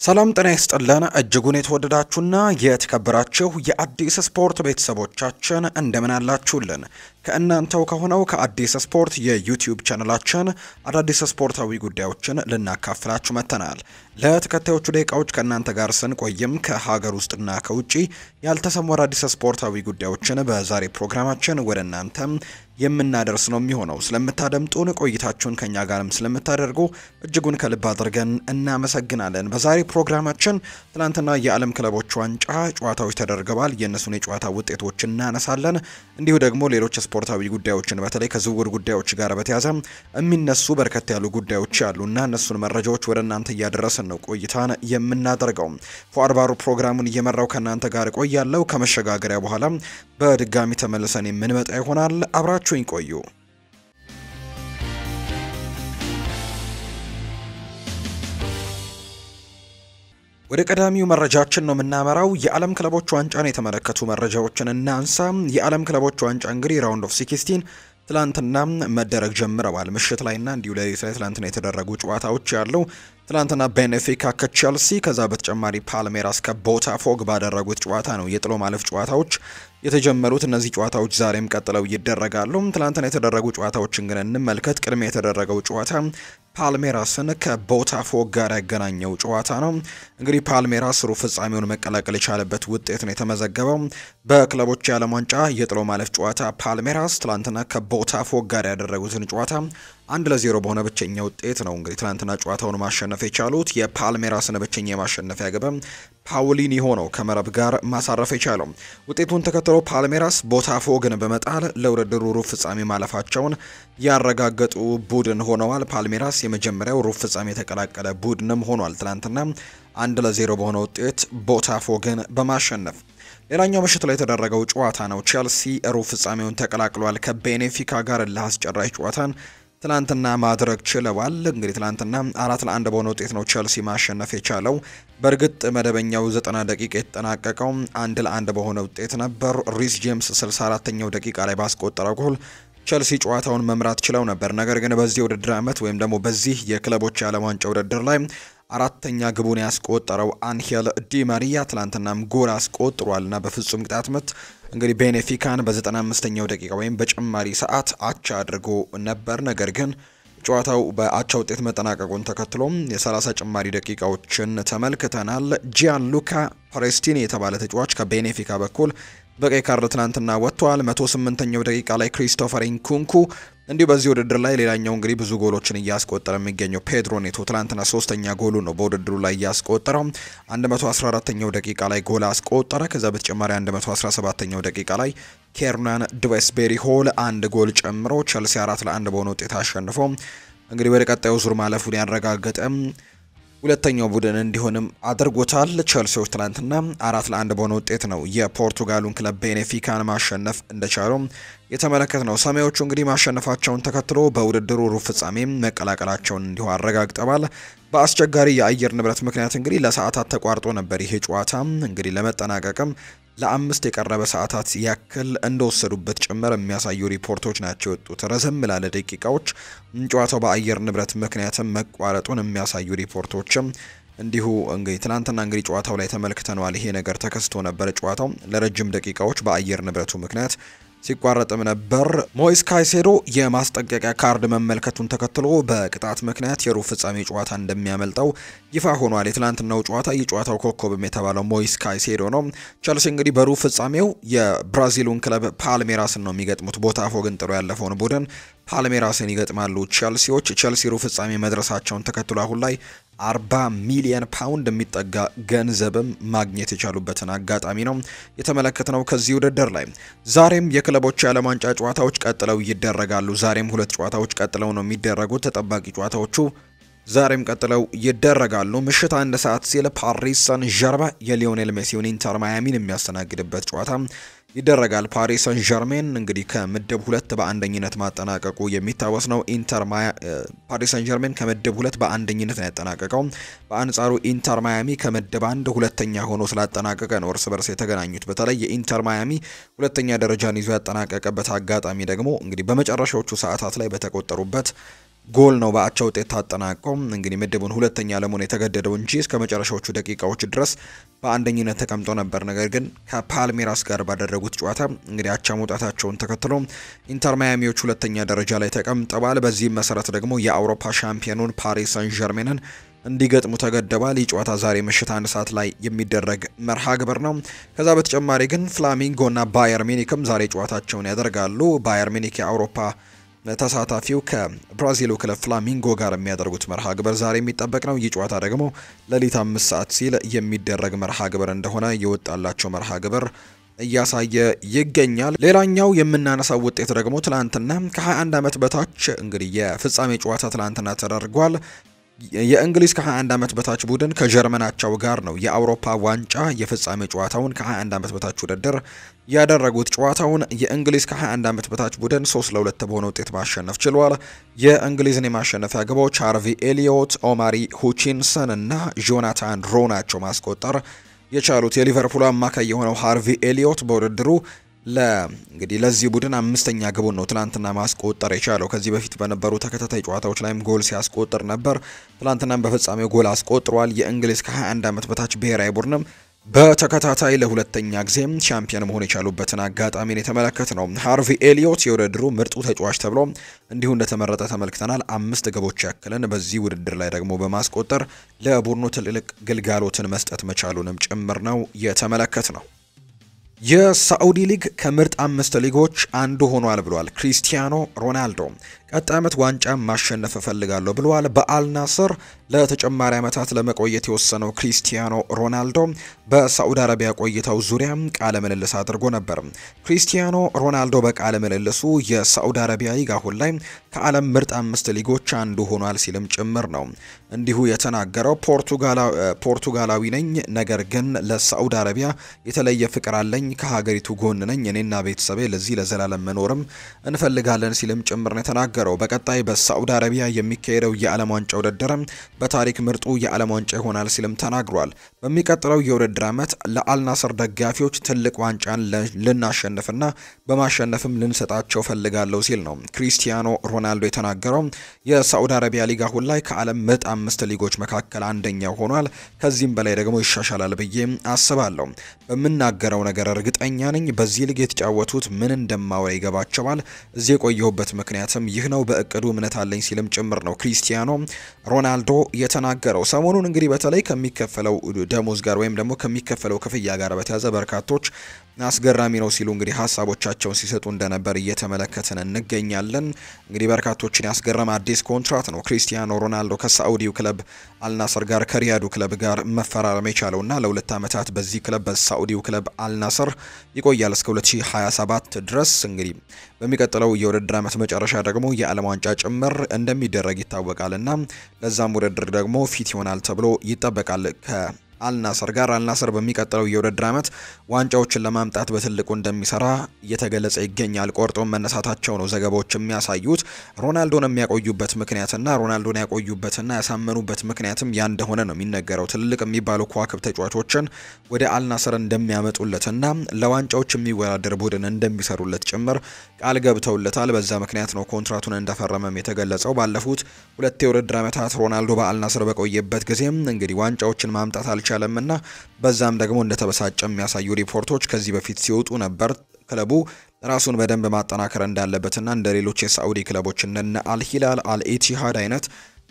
ሰላም ጤና ይስጥልን እጅጉን የተወደዳችሁና የተከበራችሁ የአዲስ ስፖርት ቤተሰቦቻችን እንደምን አላችሁልን? ከእናንተው ከሆነው ከአዲስ ስፖርት የዩቲዩብ ቻናላችን አዳዲስ ስፖርታዊ ጉዳዮችን ልናካፍላችሁ መጥተናል። ለተከታዮቹ ደቂቃዎች ከእናንተ ጋር ስንቆይም ከሀገር ውስጥና ከውጪ ያልተሰሙ አዳዲስ ስፖርታዊ ጉዳዮችን በዛሬ ፕሮግራማችን ወደ እናንተ የምናደርስ ነው የሚሆነው። ስለምታደምጡን ቆይታችሁን ከኛ ጋርም ስለምታደርጉ እጅጉን ከልብ አድርገን እናመሰግናለን። በዛሬ ፕሮግራማችን ትናንትና የዓለም ክለቦች ዋንጫ ጨዋታዎች ተደርገዋል። የእነሱን የጨዋታ ውጤቶችን እናነሳለን። እንዲሁ ደግሞ ሌሎች ስፖርታዊ ጉዳዮችን በተለይ ከዝውውር ጉዳዮች ጋር በተያያዘ የሚነሱ በርከት ያሉ ጉዳዮች አሉና እነሱን መረጃዎች ወደ እናንተ እያደረስን ነው ቆይታን የምናደርገው። ፏርባሩ ፕሮግራሙን እየመራው ከእናንተ ጋር ቆያለሁ። ከመሸጋገሪያ በኋላ በድጋሚ ተመልሰን የምንመጣ ይሆናል። አብራችሁኝ ቆዩ። ወደ ቀዳሚው መረጃችን ነው የምናመራው። የዓለም ክለቦች ዋንጫን የተመለከቱ መረጃዎችን እናንሳ። የዓለም ክለቦች ዋንጫ እንግዲህ ራውንድ ኦፍ 16 ትላንትና መደረግ ጀምረዋል። ምሽት ላይና እንዲሁ ለሊት ላይ ትላንትና የተደረጉ ጨዋታዎች ያለው ትላንትና ቤኔፊካ ከቼልሲ ከዛ በተጨማሪ ፓልሜራስ ከቦታፎግ ባደረጉት ጨዋታ ነው የጥሎ ማለፍ ጨዋታዎች የተጀመሩት። እነዚህ ጨዋታዎች ዛሬም ቀጥለው ይደረጋሉ። ትላንትና የተደረጉ ጨዋታዎችን ግን እንመልከት። ቅድሚያ የተደረገው ጨዋታ ፓልሜራስን ከቦታፎግ ጋር ያገናኘው ጨዋታ ነው። እንግዲህ ፓልሜራስ ሩብ ፍጻሜውን መቀላቀል የቻለበት ውጤት ነው የተመዘገበው። በክለቦች የዓለም ዋንጫ የጥሎ ማለፍ ጨዋታ ፓልሜራስ ትላንትና ከቦታፎግ ጋር ያደረጉትን ጨዋታ 1-0 በሆነ ብቸኛ ውጤት ነው እንግዲህ ትላንትና ጨዋታውን ማሸነፍ የቻሉት። የፓልሜራስን ብቸኛ የማሸነፊያ ግብ ፓውሊኒሆ ነው ከመረብ ጋር ማሳረፍ የቻለው። ውጤቱን ተከትሎ ፓልሜራስ ቦታፎግን በመጣል ለውድድሩ ሩብ ፍጻሜ ማለፋቸውን ያረጋገጡ ቡድን ሆነዋል። ፓልሜራስ የመጀመሪያው ሩብ ፍጻሜ የተቀላቀለ ቡድንም ሆኗል። ትላንትና 1-0 በሆነ ውጤት ቦታፎግን በማሸነፍ ሌላኛው ምሽት ላይ የተደረገው ጨዋታ ነው። ቼልሲ ሩብ ፍጻሜውን ተቀላቅሏል። ከቤኔፊካ ጋር ለአስጨራሽ ጨዋታን ትላንትና ማድረግ ችለዋል። እንግዲህ ትላንትና 4-1 በሆነ ውጤት ነው ቼልሲ ማሸነፍ የቻለው። በእርግጥ መደበኛው 90 ደቂቃ የተጠናቀቀው 1-1 በሆነ ውጤት ነበር። ሪስ ጄምስ 64ኛው ደቂቃ ላይ ባስቆጠረው ጎል ቼልሲ ጨዋታውን መምራት ችለው ነበር። ነገር ግን በዚህ ውድድር ዓመት ወይም ደግሞ በዚህ የክለቦች የዓለም ዋንጫ ውድድር ላይ አራተኛ ግቡን ያስቆጠረው አንሄል ዲ ማሪያ ትላንትናም ጎል አስቆጥሯልና በፍጹም ቅጣት ምት እንግዲህ ቤኔፊካን በ95ኛው ደቂቃ ወይም በጭማሪ ሰዓት አቻ አድርጎ ነበር። ነገር ግን ጨዋታው በአቻ ውጤት መጠናቀቁን ተከትሎም የ30 ጭማሪ ደቂቃዎችን ተመልክተናል። ጂያንሉካ ፕሬስቲኒ የተባለ ተጫዋች ከቤኔፊካ በኩል በቀይ ካርድ ትናንትና ወጥቷል። 108ኛው ደቂቃ ላይ ክሪስቶፈር ኢንኩንኩ እንዲሁ በዚህ ውድድር ላይ ሌላኛው እንግዲህ ብዙ ጎሎችን እያስቆጠረ የሚገኘው ፔድሮ ኔቶ ትናንትና 3ኛ ጎሉ ነው በውድድሩ ላይ እያስቆጠረው። 114ኛው ደቂቃ ላይ ጎል አስቆጠረ። ከዛ በተጨማሪ 117ኛው ደቂቃ ላይ ኬርናን ድዌስቤሪ ሆል አንድ ጎል ጨምሮ ቼልሲ 4-1 በሆነ ውጤት አሸንፎ እንግዲህ ወደ ቀጣዩ ዙር ማለፉን ያረጋገጠ ሁለተኛው ቡድን እንዲሆንም አድርጎታል። ቼልሲዎች ትናንትና 4-1 በሆነ ውጤት ነው የፖርቱጋሉን ክለብ ቤኔፊካን ማሸነፍ እንደቻሉ የተመለከትነው። ሰማያዊዎቹ እንግዲህ ማሸነፋቸውን ተከትሎ በውድድሩ ሩብ ፍጻሜ መቀላቀላቸውን እንዲሁ አረጋግጠዋል። በአስቸጋሪ የአየር ንብረት ምክንያት እንግዲህ ለሰዓታት ተቋርጦ ነበር ይሄ ጨዋታ እንግዲህ ለመጠናቀቅም ለአምስት የቀረበ ሰዓታት ያክል እንደወሰዱበት ጭምር የሚያሳዩ ሪፖርቶች ናቸው የወጡት። ረዘም ላለ ደቂቃዎች ጨዋታው በአየር ንብረት ምክንያትም መቋረጡን የሚያሳዩ ሪፖርቶችም እንዲሁ እንግዲህ ትናንትና እንግዲህ ጨዋታው ላይ ተመልክተናል። ይሄ ነገር ተከስቶ ነበር። ጨዋታው ለረጅም ደቂቃዎች በአየር ንብረቱ ምክንያት ሲቋረጥም ነበር። ሞይስ ካይሴዶ የማስጠንቀቂያ ካርድ መመልከቱን ተከትሎ በቅጣት ምክንያት የሩብ ፍጻሜ ጨዋታ እንደሚያመልጠው ይፋ ሆኗል። የትላንትናው ጨዋታ የጨዋታው ኮከብም የተባለው ሞይስ ካይሴዶ ነው። ቼልሲ እንግዲህ በሩብ ፍጻሜው የብራዚሉን ክለብ ፓልሜራስን ነው የሚገጥሙት። ቦታፎግን ጥሎ ያለፈውን ቡድን ፓልሜራስን ይገጥማሉ ቼልሲዎች። ቼልሲ ሩብ ፍጻሜ መድረሳቸውን ተከትሎ አሁን ላይ 40 ሚሊዮን ፓውንድ የሚጠጋ ገንዘብም ማግኘት የቻሉበትን አጋጣሚ ነው የተመለከትነው ከዚህ ውድድር ላይ። ዛሬም የክለቦች የዓለም ዋንጫ ጨዋታዎች ቀጥለው ይደረጋሉ። ዛሬም ሁለት ጨዋታዎች ቀጥለው ነው የሚደረጉት። ተጠባቂ ጨዋታዎቹ ዛሬም ቀጥለው ይደረጋሉ። ምሽት 1 ሰዓት ሲል ፓሪስ ሰን ዠርመን የሊዮኔል ሜሲውን ኢንተር ማያሚን የሚያስተናግድበት ጨዋታ ይደረጋል። ፓሪስ ሰን ዠርሜን እንግዲህ ከምድብ 2 በአንደኝነት ማጠናቀቁ የሚታወስ ነው። ፓሪስ ሰን ዠርሜን ከምድብ 2 በአንደኝነት ነው ያጠናቀቀው። በአንጻሩ ኢንተር ማያሚ ከምድብ 1 ሁለተኛ ሆኖ ስላጠናቀቀ ነው እርስ በርስ የተገናኙት። በተለይ የኢንተር ማያሚ ሁለተኛ ደረጃን ይዞ ያጠናቀቀበት አጋጣሚ ደግሞ እንግዲህ በመጨረሻዎቹ ሰዓታት ላይ በተቆጠሩበት ጎል ነው በአቻ ውጤት ታጠናቀው እንግዲህ ምድቡን ሁለተኛ ለመሆን የተገደደው እንጂ እስከ መጨረሻዎቹ ደቂቃዎች ድረስ በአንደኝነት ተቀምጦ ነበር። ነገር ግን ከፓልሜራስ ጋር ባደረጉት ጨዋታ እንግዲህ አቻ መውጣታቸውን ተከትሎ ኢንተር ማያሚዎች ሁለተኛ ደረጃ ላይ ተቀምጠዋል። በዚህም መሰረት ደግሞ የአውሮፓ ሻምፒዮኑን ፓሪስ ሰን ዠርሜንን እንዲገጥሙ ተገደዋል። ይህ ጨዋታ ዛሬ ምሽት 1 ሰዓት ላይ የሚደረግ መርሃ ግብር ነው። ከዛ በተጨማሪ ግን ፍላሚንጎና ባየር ሚኒክም ዛሬ ጨዋታቸውን ያደርጋሉ። ባየር ሚኒክ የአውሮፓ ተሳታፊው ከብራዚሉ ክለብ ፍላሚንጎ ጋር የሚያደርጉት መርሃ ግብር ዛሬ የሚጠበቅ ነው። ይህ ጨዋታ ደግሞ ሌሊት 5 ሰዓት ሲል የሚደረግ መርሃ ግብር እንደሆነ የወጣላቸው መርሃ ግብር እያሳየ ይገኛል። ሌላኛው የምናነሳው ውጤት ደግሞ ትላንትና ከ21 ዓመት በታች እንግዲህ የፍጻሜ ጨዋታ ትላንትና ተደርጓል። የእንግሊዝ ከ21 ዓመት በታች ቡድን ከጀርመናቸው ጋር ነው የአውሮፓ ዋንጫ የፍጻሜ ጨዋታውን ከ21 ዓመት በታች ውድድር ያደረጉት። ጨዋታውን የእንግሊዝ ከ21 ዓመት በታች ቡድን 3-2 በሆነ ውጤት ማሸነፍ ችሏል። የእንግሊዝን የማሸነፊያ ግቦች ሃርቪ ኤሊዮት፣ ኦማሪ ሁቺንሰን እና ጆናታን ሮ ናቸው ማስቆጠር የቻሉት። የሊቨርፑል አማካይ የሆነው ሃርቪ ኤሊዮት በውድድሩ እንግዲህ ለዚህ ቡድን 5ኛ ግቡን ነው ትላንትና ማስቆጠር የቻለው። ከዚህ በፊት በነበሩ ተከታታይ ጨዋታዎች ላይም ጎል ሲያስቆጥር ነበር። ትላንትናም በፍጻሜው ጎል አስቆጥሯል። የእንግሊዝ ከ21 ዓመት በታች ብሔራዊ ቡድንም በተከታታይ ለሁለተኛ ጊዜም ቻምፒየን መሆን የቻሉበትን አጋጣሚን የተመለከተ ነው። ሃርቪ ኤሊዮት የውድድሩ ምርጡ ተጫዋች ተብሎ እንዲሁ እንደተመረጠ ተመልክተናል። 5 ግቦች ያክልን በዚህ ውድድር ላይ ደግሞ በማስቆጠር ለቡድኑ ትልቅ ግልጋሎትን መስጠት መቻሉንም ጭምር ነው የተመለከተ ነው። የሳዑዲ ሊግ ከምርጥ 5 ሊጎች አንዱ ሆኗል ብሏል ክሪስቲያኖ ሮናልዶ። ቀጣይ ዓመት ዋንጫ ማሸነፍ እፈልጋለሁ ብሏል። በአልናስር ለተጨማሪ ዓመታት ለመቆየት የወሰነው ክሪስቲያኖ ሮናልዶ በሳዑዲ አረቢያ ቆይታው ዙሪያ ቃለ ምልልስ አድርጎ ነበር። ክሪስቲያኖ ሮናልዶ በቃለ ምልልሱ የሳዑዲ አረቢያ ሊግ አሁን ላይ ከዓለም ምርጥ 5 ሊጎች አንዱ ሆኗል ሲልም ጭምር ነው እንዲሁ የተናገረው። ፖርቱጋላዊ ነኝ፣ ነገር ግን ለሳዑዲ አረቢያ የተለየ ፍቅር አለኝ። ከሀገሪቱ ጎን ነኝ። እኔና ቤተሰቤ ለዚህ ለዘላለም መኖርም እንፈልጋለን ሲልም ጭምር ነው የተናገረው። በቀጣይ በሳዑዲ አረቢያ የሚካሄደው የዓለም ዋንጫ ውድድር በታሪክ ምርጡ የዓለም ዋንጫ ይሆናል ሲልም ተናግሯል። በሚቀጥለው የውድድር ዓመት ለአልናስር ደጋፊዎች ትልቅ ዋንጫን ልናሸንፍና በማሸነፍም ልንሰጣቸው ፈልጋለሁ ሲል ነው ክሪስቲያኖ ሮናልዶ የተናገረው። የሳዑዲ አረቢያ ሊግ አሁን ላይ ከዓለም ምርጥ 5 ሊጎች መካከል አንደኛው ሆኗል። ከዚህም በላይ ደግሞ ይሻሻላል ብዬ አስባለሁ። በምናገረው ነገር እርግጠኛ ነኝ። በዚህ ሊግ የተጫወቱት ምን እንደማወራ ይገባቸዋል። እዚህ የቆየሁበት ምክንያትም ይህ ነው። በእቅዱ እምነት አለኝ ሲልም ጭምር ነው ክሪስቲያኖ ሮናልዶ የተናገረው። ሰሞኑን እንግዲህ በተለይ ከሚከፈለው ደሞዝ ጋር ወይም ደግሞ ከሚከፈለው ክፍያ ጋር በተያዘ በርካቶች አስገራሚ ነው ሲሉ እንግዲህ ሀሳቦቻቸውን ሲሰጡ እንደነበር እየተመለከትን እንገኛለን። እንግዲህ በርካቶችን ያስገረመ አዲስ ኮንትራት ነው ክሪስቲያኖ ሮናልዶ ከሳዑዲው ክለብ አልናስር ጋር ከሪያዱ ክለብ ጋር መፈራረም የቻለውና ለ2 ዓመታት በዚህ ክለብ በሳዑዲው ክለብ አልናስር ይቆያል እስከ 2027 ድረስ። እንግዲህ በሚቀጥለው የውድድር ዓመት መጨረሻ ደግሞ የዓለም ዋንጫ ጭምር እንደሚደረግ ይታወቃልና ለዛም ውድድር ደግሞ ፊት ይሆናል ተብሎ ይጠበቃል አልናስር ጋር። አልናስር በሚቀጥለው የውድድር ዓመት ዋንጫዎችን ለማምጣት በትልቁ እንደሚሰራ እየተገለጸ ይገኛል። ቆርጦም መነሳታቸው ነው ዘገባዎች የሚያሳዩት። ሮናልዶን የሚያቆዩበት ምክንያትና ሮናልዶን ያቆዩበትና ያሳመኑበት ምክንያትም ያ እንደሆነ ነው የሚነገረው። ትልልቅ የሚባሉ ከዋክብ ተጫዋቾችን ወደ አልናስር እንደሚያመጡለትና ለዋንጫዎች የሚወዳደር ቡድን እንደሚሰሩለት ጭምር ቃል ገብተውለታል። በዛ ምክንያት ነው ኮንትራቱን እንደፈረመም የተገለጸው። ባለፉት 2 የውድድር ዓመታት ሮናልዶ በአልናስር በቆየበት ጊዜም እንግዲህ ዋንጫዎችን ማምጣት አልቻለምና በዛም ደግሞ እንደተበሳጨ የሚያሳዩ ሪፖርቶች ከዚህ በፊት ሲወጡ ነበር። ክለቡ ራሱን በደንብ ማጠናከር እንዳለበትና እንደ ሌሎች የሳዑዲ ክለቦች እንደ አልሂላል፣ አልኢቲሃድ አይነት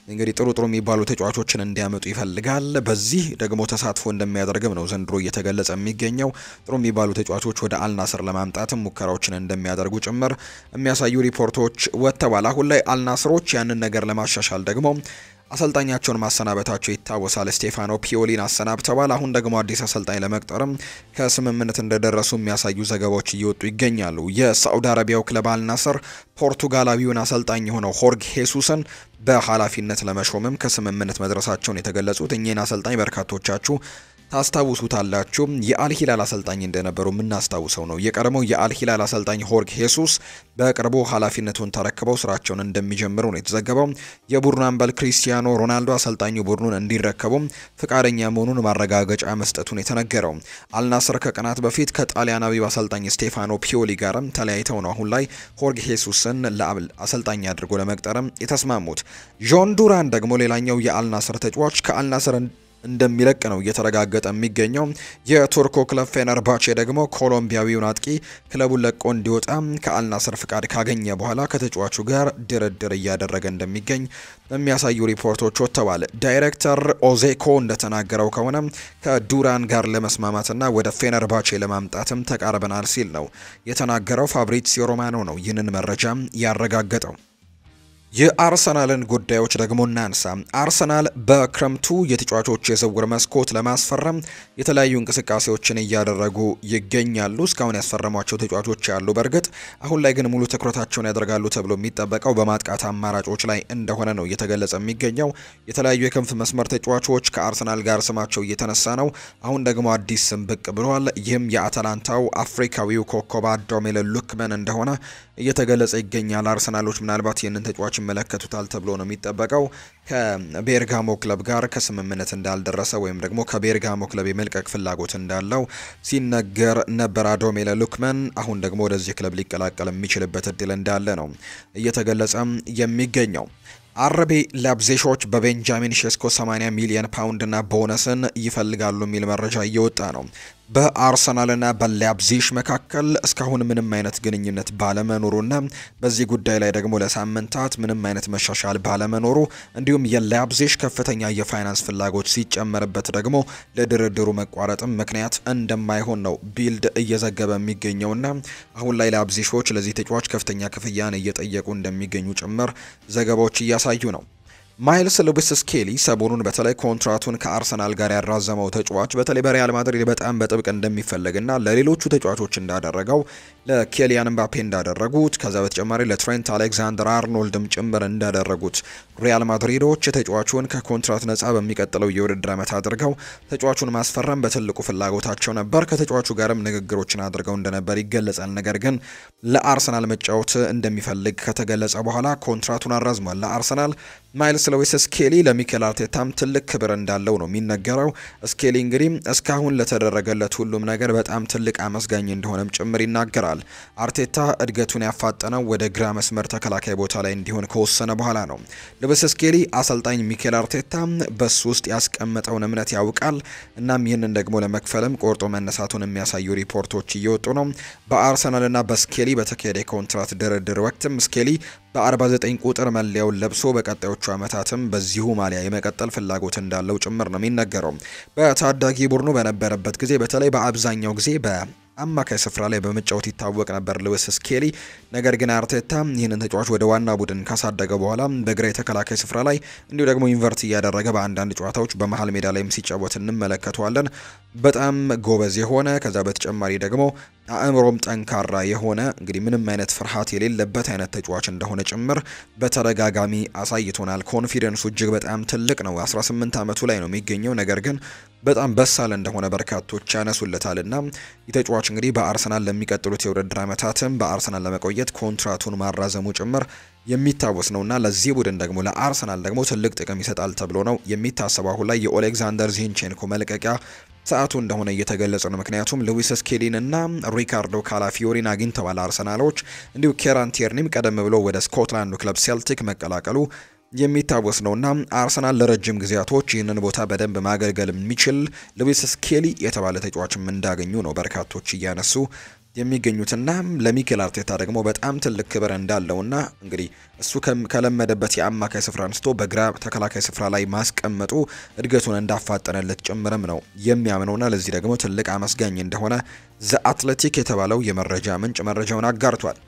እንግዲህ ጥሩ የሚባሉ ተጫዋቾችን እንዲያመጡ ይፈልጋል። በዚህ ደግሞ ተሳትፎ እንደሚያደርግም ነው ዘንድሮ እየተገለጸ የሚገኘው። ጥሩ የሚባሉ ተጫዋቾች ወደ አልናስር ለማምጣትም ሙከራዎችን እንደሚያደርጉ ጭምር የሚያሳዩ ሪፖርቶች ወጥተዋል። አሁን ላይ አልናስሮች ያንን ነገር ለማሻሻል ደግሞ አሰልጣኛቸውን ማሰናበታቸው ይታወሳል። ስቴፋኖ ፒዮሊን አሰናብተዋል። አሁን ደግሞ አዲስ አሰልጣኝ ለመቅጠርም ከስምምነት እንደደረሱ የሚያሳዩ ዘገባዎች እየወጡ ይገኛሉ። የሳዑዲ አረቢያው ክለብ አልናስር ፖርቱጋላዊውን አሰልጣኝ የሆነው ሆርግ ሄሱስን በኃላፊነት ለመሾምም ከስምምነት መድረሳቸውን የተገለጹት። እኚህን አሰልጣኝ በርካቶቻችሁ ታስታውሱታላችሁ። የአልሂላል አሰልጣኝ እንደነበሩ የምናስታውሰው ነው። የቀድሞው የአልሂላል አሰልጣኝ ሆርግ ሄሱስ በቅርቡ ኃላፊነቱን ተረክበው ስራቸውን እንደሚጀምሩ ነው የተዘገበው። የቡድኑ አምበል ክሪስቲያኖ ሮናልዶ አሰልጣኙ ቡድኑን እንዲረከቡ ፍቃደኛ መሆኑን ማረጋገጫ መስጠቱን የተነገረው። አልናስር ከቀናት በፊት ከጣሊያናዊው አሰልጣኝ ስቴፋኖ ፒዮሊ ጋርም ተለያይተው ነው አሁን ላይ ሆርግ ሄሱስን አሰልጣኝ አድርጎ ለመቅጠርም የተስማሙት። ጆን ዱራን ደግሞ ሌላኛው የአልናስር ተጫዋች ከአልናስር እንደሚለቅ ነው እየተረጋገጠ የሚገኘው። የቱርኮ ክለብ ፌነርባቼ ደግሞ ኮሎምቢያዊውን አጥቂ ክለቡን ለቆ እንዲወጣ ከአልናስር ፍቃድ ካገኘ በኋላ ከተጫዋቹ ጋር ድርድር እያደረገ እንደሚገኝ የሚያሳዩ ሪፖርቶች ወጥተዋል። ዳይሬክተር ኦዜኮ እንደተናገረው ከሆነ ከዱራን ጋር ለመስማማትና ወደ ፌነርባቼ ለማምጣትም ተቃርበናል ሲል ነው የተናገረው። ፋብሪዚዮ ሮማኖ ነው ይህንን መረጃ ያረጋገጠው። የአርሰናልን ጉዳዮች ደግሞ እናንሳ። አርሰናል በክረምቱ የተጫዋቾች የዝውውር መስኮት ለማስፈረም የተለያዩ እንቅስቃሴዎችን እያደረጉ ይገኛሉ። እስካሁን ያስፈረሟቸው ተጫዋቾች ያሉ፣ በእርግጥ አሁን ላይ ግን ሙሉ ትኩረታቸውን ያደርጋሉ ተብሎ የሚጠበቀው በማጥቃት አማራጮች ላይ እንደሆነ ነው እየተገለጸ የሚገኘው። የተለያዩ የክንፍ መስመር ተጫዋቾች ከአርሰናል ጋር ስማቸው እየተነሳ ነው። አሁን ደግሞ አዲስ ስም ብቅ ብሏል። ይህም የአታላንታው አፍሪካዊው ኮከብ ዶሜሎ ሉክመን እንደሆነ እየተገለጸ ይገኛል። አርሰናሎች ምናልባት ይህንን ተጫዋች ይመለከቱታል ተብሎ ነው የሚጠበቀው። ከቤርጋሞ ክለብ ጋር ከስምምነት እንዳልደረሰ ወይም ደግሞ ከቤርጋሞ ክለብ የመልቀቅ ፍላጎት እንዳለው ሲነገር ነበር ዶሜሎ ሉክመን። አሁን ደግሞ ወደዚህ ክለብ ሊቀላቀል የሚችልበት እድል እንዳለ ነው እየተገለጸ የሚገኘው። አርቢ ላይፕዚሾች በቤንጃሚን ሼስኮ 80 ሚሊዮን ፓውንድና ቦነስን ይፈልጋሉ የሚል መረጃ እየወጣ ነው። በአርሰናልና በላይፕዚግ መካከል እስካሁን ምንም አይነት ግንኙነት ባለመኖሩና በዚህ ጉዳይ ላይ ደግሞ ለሳምንታት ምንም አይነት መሻሻል ባለመኖሩ እንዲሁም የላይፕዚግ ከፍተኛ የፋይናንስ ፍላጎት ሲጨመርበት ደግሞ ለድርድሩ መቋረጥም ምክንያት እንደማይሆን ነው ቢልድ እየዘገበ የሚገኘውና አሁን ላይ ላይፕዚጎች ለዚህ ተጫዋች ከፍተኛ ክፍያን እየጠየቁ እንደሚገኙ ጭምር ዘገባዎች እያሳዩ ነው። ማይልስ ሉዊስ ስኬሊ ሰሞኑን በተለይ ኮንትራቱን ከአርሰናል ጋር ያራዘመው ተጫዋች በተለይ በሪያል ማድሪድ በጣም በጥብቅ እንደሚፈለግና ለሌሎቹ ተጫዋቾች እንዳደረገው ለኬሊያን ምባፔ እንዳደረጉት ከዛ በተጨማሪ ለትሬንት አሌክዛንደር አርኖልድም ጭምር እንዳደረጉት ሪያል ማድሪዶች ተጫዋቹን ከኮንትራት ነጻ በሚቀጥለው የውድድር ዓመት አድርገው ተጫዋቹን ማስፈረም በትልቁ ፍላጎታቸው ነበር። ከተጫዋቹ ጋርም ንግግሮችን አድርገው እንደነበር ይገለጻል። ነገር ግን ለአርሰናል መጫወት እንደሚፈልግ ከተገለጸ በኋላ ኮንትራቱን አራዝሟል። ለአርሰናል ማይልስ ሉዊስ ስኬሊ ለሚኬል አርቴታም ትልቅ ክብር እንዳለው ነው የሚነገረው። ስኬሊ እንግዲህ እስካሁን ለተደረገለት ሁሉም ነገር በጣም ትልቅ አመስጋኝ እንደሆነም ጭምር ይናገራል። አርቴታ እድገቱን ያፋጠነው ወደ ግራ መስመር ተከላካይ ቦታ ላይ እንዲሆን ከወሰነ በኋላ ነው። ሉዊስ ስኬሊ አሰልጣኝ ሚኬል አርቴታ በሱ ውስጥ ያስቀመጠውን እምነት ያውቃል። እናም ይህንን ደግሞ ለመክፈልም ቆርጦ መነሳቱን የሚያሳዩ ሪፖርቶች እየወጡ ነው። በአርሰናልና በስኬሊ በተካሄደ ኮንትራት ድርድር ወቅትም ስኬሊ በ49 ቁጥር መለያውን ለብሶ በቀጣዮቹ ዓመታትም በዚሁ ማሊያ የመቀጠል ፍላጎት እንዳለው ጭምር ነው የሚነገረው። በታዳጊ ቡድኑ በነበረበት ጊዜ በተለይ በአብዛኛው ጊዜ አማካይ ስፍራ ላይ በመጫወት ይታወቅ ነበር ሉዊስ ስኬሊ። ነገር ግን አርቴታ ይህንን ተጫዋች ወደ ዋና ቡድን ካሳደገ በኋላ በግራ የተከላካይ ስፍራ ላይ እንዲሁ ደግሞ ኢንቨርት እያደረገ በአንዳንድ ጨዋታዎች በመሃል ሜዳ ላይም ሲጫወት እንመለከተዋለን። በጣም ጎበዝ የሆነ ከዛ በተጨማሪ ደግሞ አእምሮም ጠንካራ የሆነ እንግዲህ ምንም አይነት ፍርሃት የሌለበት አይነት ተጫዋች እንደሆነ ጭምር በተደጋጋሚ አሳይቶናል። ኮንፊደንሱ እጅግ በጣም ትልቅ ነው። 18 ዓመቱ ላይ ነው የሚገኘው። ነገር ግን በጣም በሳል እንደሆነ በርካቶች ያነሱለታልና የተጫዋች እንግዲህ በአርሰናል ለሚቀጥሉት የውድድር ዓመታትም በአርሰናል ለመቆየት ኮንትራቱን ማራዘሙ ጭምር የሚታወስ ነውና ለዚህ ቡድን ደግሞ ለአርሰናል ደግሞ ትልቅ ጥቅም ይሰጣል ተብሎ ነው የሚታሰበው። አሁን ላይ የኦሌክዛንደር ዚንቼንኮ መልቀቂያ ሰዓቱ እንደሆነ እየተገለጸ ነው። ምክንያቱም ሉዊስ ስኬሊን እና ሪካርዶ ካላፊዮሪን አግኝተዋል አርሰናሎች። እንዲሁ ኬራን ቲርኒም ቀደም ብሎ ወደ ስኮትላንዱ ክለብ ሴልቲክ መቀላቀሉ የሚታወስ ነውና አርሰናል ለረጅም ጊዜያቶች ይህንን ቦታ በደንብ ማገልገል የሚችል ሉዊስ ስኬሊ የተባለ ተጫዋችም እንዳገኙ ነው በርካቶች እያነሱ የሚገኙትና ለሚኬል አርቴታ ደግሞ በጣም ትልቅ ክብር እንዳለውና እንግዲህ እሱ ከለመደበት የአማካይ ስፍራ አንስቶ በግራ ተከላካይ ስፍራ ላይ ማስቀመጡ እድገቱን እንዳፋጠነለት ጭምርም ነው የሚያምነውና ለዚህ ደግሞ ትልቅ አመስጋኝ እንደሆነ ዘ አትሌቲክ የተባለው የመረጃ ምንጭ መረጃውን አጋርቷል።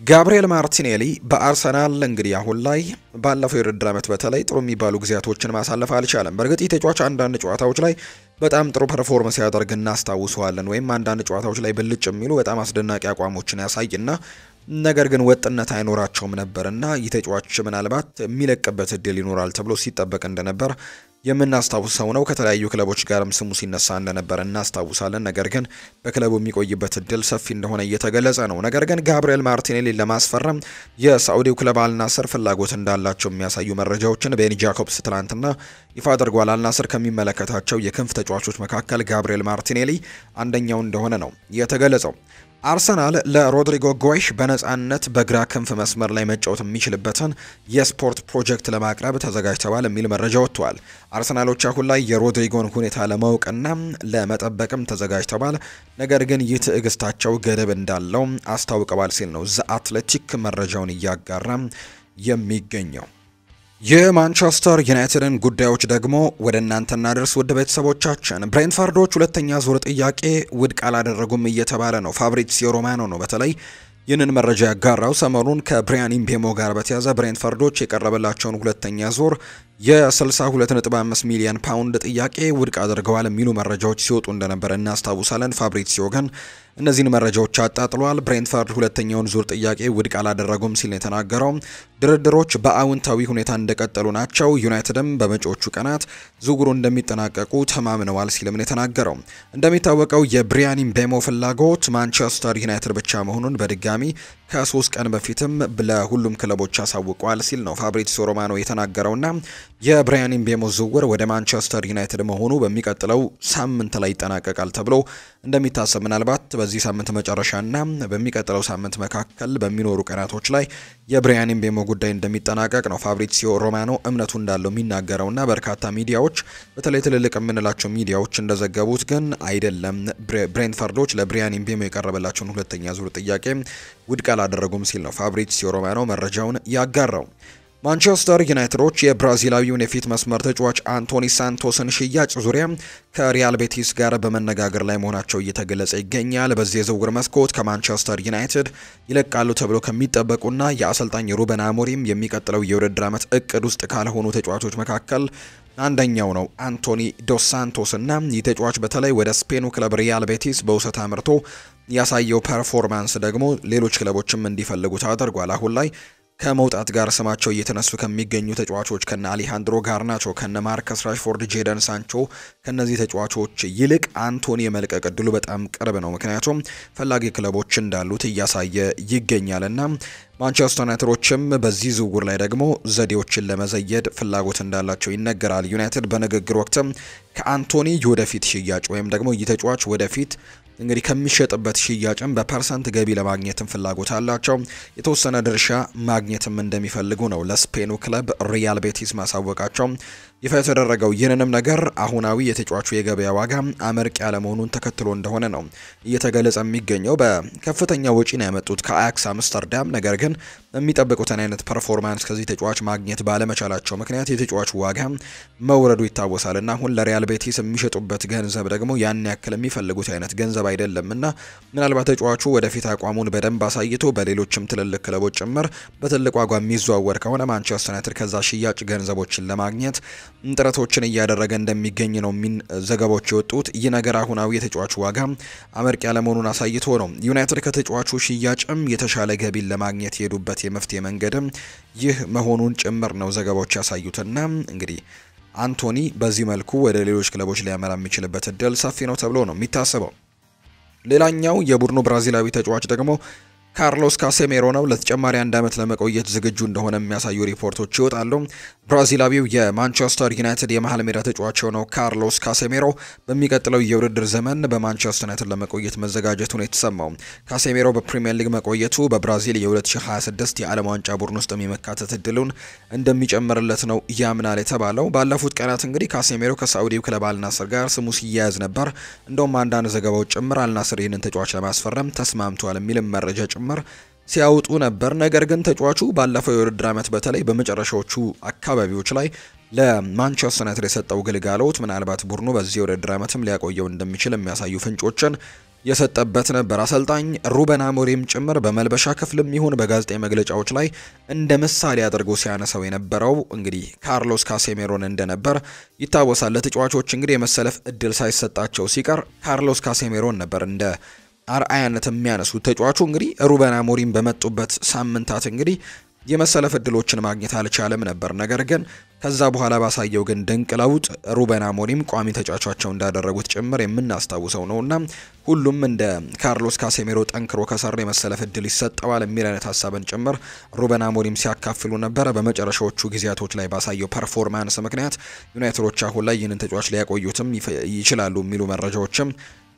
ጋብሪኤል ማርቲኔሊ በአርሰናል እንግዲህ አሁን ላይ ባለፈው የውድድር ዓመት በተለይ ጥሩ የሚባሉ ጊዜያቶችን ማሳለፍ አልቻለም። በእርግጥ ተጫዋች አንዳንድ ጨዋታዎች ላይ በጣም ጥሩ ፐርፎርማንስ ያደርግ እናስታውሰዋለን፣ ወይም አንዳንድ ጨዋታዎች ላይ ብልጭ የሚሉ በጣም አስደናቂ አቋሞችን ያሳይና ነገር ግን ወጥነት አይኖራቸውም ነበርና ተጫዋች ምናልባት የሚለቅበት እድል ይኖራል ተብሎ ሲጠበቅ እንደነበር የምናስታውሰው ነው። ከተለያዩ ክለቦች ጋርም ስሙ ሲነሳ እንደነበር እናስታውሳለን። ነገር ግን በክለቡ የሚቆይበት እድል ሰፊ እንደሆነ እየተገለጸ ነው። ነገር ግን ጋብሪኤል ማርቲኔሊን ለማስፈረም የሳዑዲው ክለብ አልናስር ፍላጎት እንዳላቸው የሚያሳዩ መረጃዎችን ቤኒ ጃኮብስ ትላንትና ይፋ አድርጓል። አልናስር ከሚመለከታቸው የክንፍ ተጫዋቾች መካከል ጋብሪኤል ማርቲኔሊ አንደኛው እንደሆነ ነው የተገለጸው። አርሰናል ለሮድሪጎ ጎይሽ በነጻነት በግራ ክንፍ መስመር ላይ መጫወት የሚችልበትን የስፖርት ፕሮጀክት ለማቅረብ ተዘጋጅተዋል የሚል መረጃ ወጥቷል። አርሰናሎች አሁን ላይ የሮድሪጎን ሁኔታ ለማወቅና ለመጠበቅም ተዘጋጅተዋል። ነገር ግን ይህ ትዕግስታቸው ገደብ እንዳለው አስታውቀዋል ሲል ነው ዘ አትሌቲክ መረጃውን እያጋራ የሚገኘው። የማንቸስተር ዩናይትድን ጉዳዮች ደግሞ ወደ እናንተ እናደርስ ውድ ቤተሰቦቻችን። ብሬንትፈርዶች ሁለተኛ ዙር ጥያቄ ውድቅ አላደረጉም እየተባለ ነው። ፋብሪዚዮ ሮማኖ ነው በተለይ ይህንን መረጃ ያጋራው። ሰሞኑን ከብሪያን ኢምቤሞ ጋር በተያዘ ብሬንትፈርዶች የቀረበላቸውን ሁለተኛ ዙር የ62.5 ሚሊዮን ፓውንድ ጥያቄ ውድቅ አድርገዋል የሚሉ መረጃዎች ሲወጡ እንደነበር እናስታውሳለን። ፋብሪዚዮ ግን እነዚህን መረጃዎች አጣጥሏል። ብሬንትፈርድ ሁለተኛውን ዙር ጥያቄ ውድቅ አላደረጉም ሲል ነው የተናገረው። ድርድሮች በአዎንታዊ ሁኔታ እንደቀጠሉ ናቸው። ዩናይትድም በመጪዎቹ ቀናት ዝውውሩ እንደሚጠናቀቁ ተማምነዋል ሲልም ነው የተናገረው። እንደሚታወቀው የብሪያን ኢምቤሞ ፍላጎት ማንቸስተር ዩናይትድ ብቻ መሆኑን በድጋሚ ከ3 ቀን በፊትም ለሁሉም ክለቦች አሳውቀዋል ሲል ነው ፋብሪዚዮ ሮማኖ የተናገረውና የብሪያን ኢምቤሞ ዝውውር ወደ ማንቸስተር ዩናይትድ መሆኑ በሚቀጥለው ሳምንት ላይ ይጠናቀቃል ተብሎ እንደሚታሰብ ምናልባት በዚህ ሳምንት መጨረሻና በሚቀጥለው ሳምንት መካከል በሚኖሩ ቀናቶች ላይ የብሪያን ኢምቤሞ ጉዳይ እንደሚጠናቀቅ ነው ፋብሪዚዮ ሮማኖ እምነቱ እንዳለው የሚናገረውና በርካታ ሚዲያዎች በተለይ ትልልቅ የምንላቸው ሚዲያዎች እንደዘገቡት ግን አይደለም። ብሬንትፈርዶች ለብሪያን ኢምቤሞ የቀረበላቸውን ሁለተኛ ዙር ጥያቄ ውድቅ አላደረጉም ሲል ነው ፋብሪዚዮ ሮማኖ መረጃውን ያጋራው። ማንቸስተር ዩናይትዶች የብራዚላዊውን የፊት መስመር ተጫዋች አንቶኒ ሳንቶስን ሽያጭ ዙሪያ ከሪያል ቤቲስ ጋር በመነጋገር ላይ መሆናቸው እየተገለጸ ይገኛል። በዚህ የዝውውር መስኮት ከማንቸስተር ዩናይትድ ይለቃሉ ተብሎ ከሚጠበቁና የአሰልጣኝ ሩበን አሞሪም የሚቀጥለው የውድድር ዓመት እቅድ ውስጥ ካልሆኑ ተጫዋቾች መካከል አንደኛው ነው አንቶኒ ዶስ ሳንቶስ እና ይህ ተጫዋች በተለይ ወደ ስፔኑ ክለብ ሪያል ቤቲስ በውሰት አምርቶ ያሳየው ፐርፎርማንስ ደግሞ ሌሎች ክለቦችም እንዲፈልጉት አድርጓል። አሁን ላይ ከመውጣት ጋር ስማቸው እየተነሱ ከሚገኙ ተጫዋቾች ከነ አሌሃንድሮ ጋርናቾ ከነ ማርከስ ራሽፎርድ፣ ጄደን ሳንቾ ከነዚህ ተጫዋቾች ይልቅ አንቶኒ የመልቀቅ እድሉ በጣም ቅርብ ነው። ምክንያቱም ፈላጊ ክለቦች እንዳሉት እያሳየ ይገኛልና ማንቸስተር ዩናይትዶችም በዚህ ዝውውር ላይ ደግሞ ዘዴዎችን ለመዘየድ ፍላጎት እንዳላቸው ይነገራል። ዩናይትድ በንግግር ወቅትም ከአንቶኒ የወደፊት ሽያጭ ወይም ደግሞ ይህ ተጫዋች ወደፊት እንግዲህ ከሚሸጥበት ሽያጭም በፐርሰንት ገቢ ለማግኘትም ፍላጎት አላቸው። የተወሰነ ድርሻ ማግኘትም እንደሚፈልጉ ነው ለስፔኑ ክለብ ሪያል ቤቲስ ማሳወቃቸው ይፋ የተደረገው። ይህንንም ነገር አሁናዊ የተጫዋቹ የገበያ ዋጋ አመርቂ ያለመሆኑን ተከትሎ እንደሆነ ነው እየተገለጸ የሚገኘው። በከፍተኛ ወጪ ነው ያመጡት ከአያክስ አምስተርዳም። ነገር ግን የሚጠብቁትን አይነት ፐርፎርማንስ ከዚህ ተጫዋች ማግኘት ባለመቻላቸው ምክንያት የተጫዋቹ ዋጋ መውረዱ ይታወሳል እና አሁን ለሪያል ቤቲስ የሚሸጡበት ገንዘብ ደግሞ ያን ያክል የሚፈልጉት አይነት ገንዘብ አይደለም እና ምናልባት ተጫዋቹ ወደፊት አቋሙን በደንብ አሳይቶ በሌሎችም ትልልቅ ክለቦች ጭምር በትልቅ ዋጋ የሚዘዋወር ከሆነ ማንቸስተር ዩናይትድ ከዛ ሽያጭ ገንዘቦችን ለማግኘት ጥረቶችን እያደረገ እንደሚገኝ ነው ዘገባዎች የወጡት። ይህ ነገር አሁናዊ የተጫዋቹ ዋጋ አመርቂ ያለመሆኑን አሳይቶ ነው ዩናይትድ ከተጫዋቹ ሽያጭም የተሻለ ገቢን ለማግኘት የሄዱበት የመፍትሄ መንገድም ይህ መሆኑን ጭምር ነው ዘገባዎች ያሳዩትና እንግዲህ አንቶኒ በዚህ መልኩ ወደ ሌሎች ክለቦች ሊያመራ የሚችልበት እድል ሰፊ ነው ተብሎ ነው የሚታሰበው። ሌላኛው የቡድኑ ብራዚላዊ ተጫዋች ደግሞ ካርሎስ ካሴሜሮ ነው። ለተጨማሪ 1 ዓመት ለመቆየት ዝግጁ እንደሆነ የሚያሳዩ ሪፖርቶች ይወጣሉ። ብራዚላዊው የማንቸስተር ዩናይትድ የመሃል ሜዳ ተጫዋች ነው ካርሎስ ካሴሜሮ በሚቀጥለው የውድድር ዘመን በማንቸስተር ዩናይትድ ለመቆየት መዘጋጀቱን የተሰማው። ካሴሜሮ በፕሪሚየር ሊግ መቆየቱ በብራዚል የ2026 የዓለም ዋንጫ ቡድን ውስጥ የሚመካተት እድሉን እንደሚጨምርለት ነው ያምናል የተባለው። ባለፉት ቀናት እንግዲህ ካሴሜሮ ከሳዑዲው ክለብ አልናስር ጋር ስሙ ሲያያዝ ነበር። እንደውም አንዳንድ ዘገባዎች ጭምር አልናስር ይህንን ተጫዋች ለማስፈረም ተስማምቷል የሚልም መረጃ ጭምር ሲያወጡ ነበር። ነገር ግን ተጫዋቹ ባለፈው የውድድር ዓመት በተለይ በመጨረሻዎቹ አካባቢዎች ላይ ለማንቸስተር ዩናይትድ የሰጠው ግልጋሎት ምናልባት ቡድኑ በዚህ የውድድር ዓመትም ሊያቆየው እንደሚችል የሚያሳዩ ፍንጮችን የሰጠበት ነበር። አሰልጣኝ ሩበን አሞሪም ጭምር በመልበሻ ክፍልም ይሁን በጋዜጣዊ መግለጫዎች ላይ እንደ ምሳሌ አድርጎ ሲያነሳው የነበረው እንግዲህ ካርሎስ ካሴሜሮን እንደነበር ይታወሳል። ለተጫዋቾች እንግዲህ የመሰለፍ እድል ሳይሰጣቸው ሲቀር ካርሎስ ካሴሜሮን ነበር እንደ አርአያነት የሚያነሱት። ተጫዋቹ እንግዲህ ሩበን አሞሪም በመጡበት ሳምንታት እንግዲህ የመሰለፍ እድሎችን ማግኘት አልቻለም ነበር። ነገር ግን ከዛ በኋላ ባሳየው ግን ድንቅ ለውጥ ሩበን አሞሪም ቋሚ ተጫዋቻቸው እንዳደረጉት ጭምር የምናስታውሰው ነውና ሁሉም እንደ ካርሎስ ካሴሜሮ ጠንክሮ ከሰራ የመሰለፍ እድል ይሰጠዋል የሚል አይነት ሀሳብን ጭምር ሩበን አሞሪም ሲያካፍሉ ነበረ። በመጨረሻዎቹ ጊዜያቶች ላይ ባሳየው ፐርፎርማንስ ምክንያት ዩናይትዶች አሁን ላይ ይህንን ተጫዋች ሊያቆዩትም ይችላሉ የሚሉ መረጃዎችም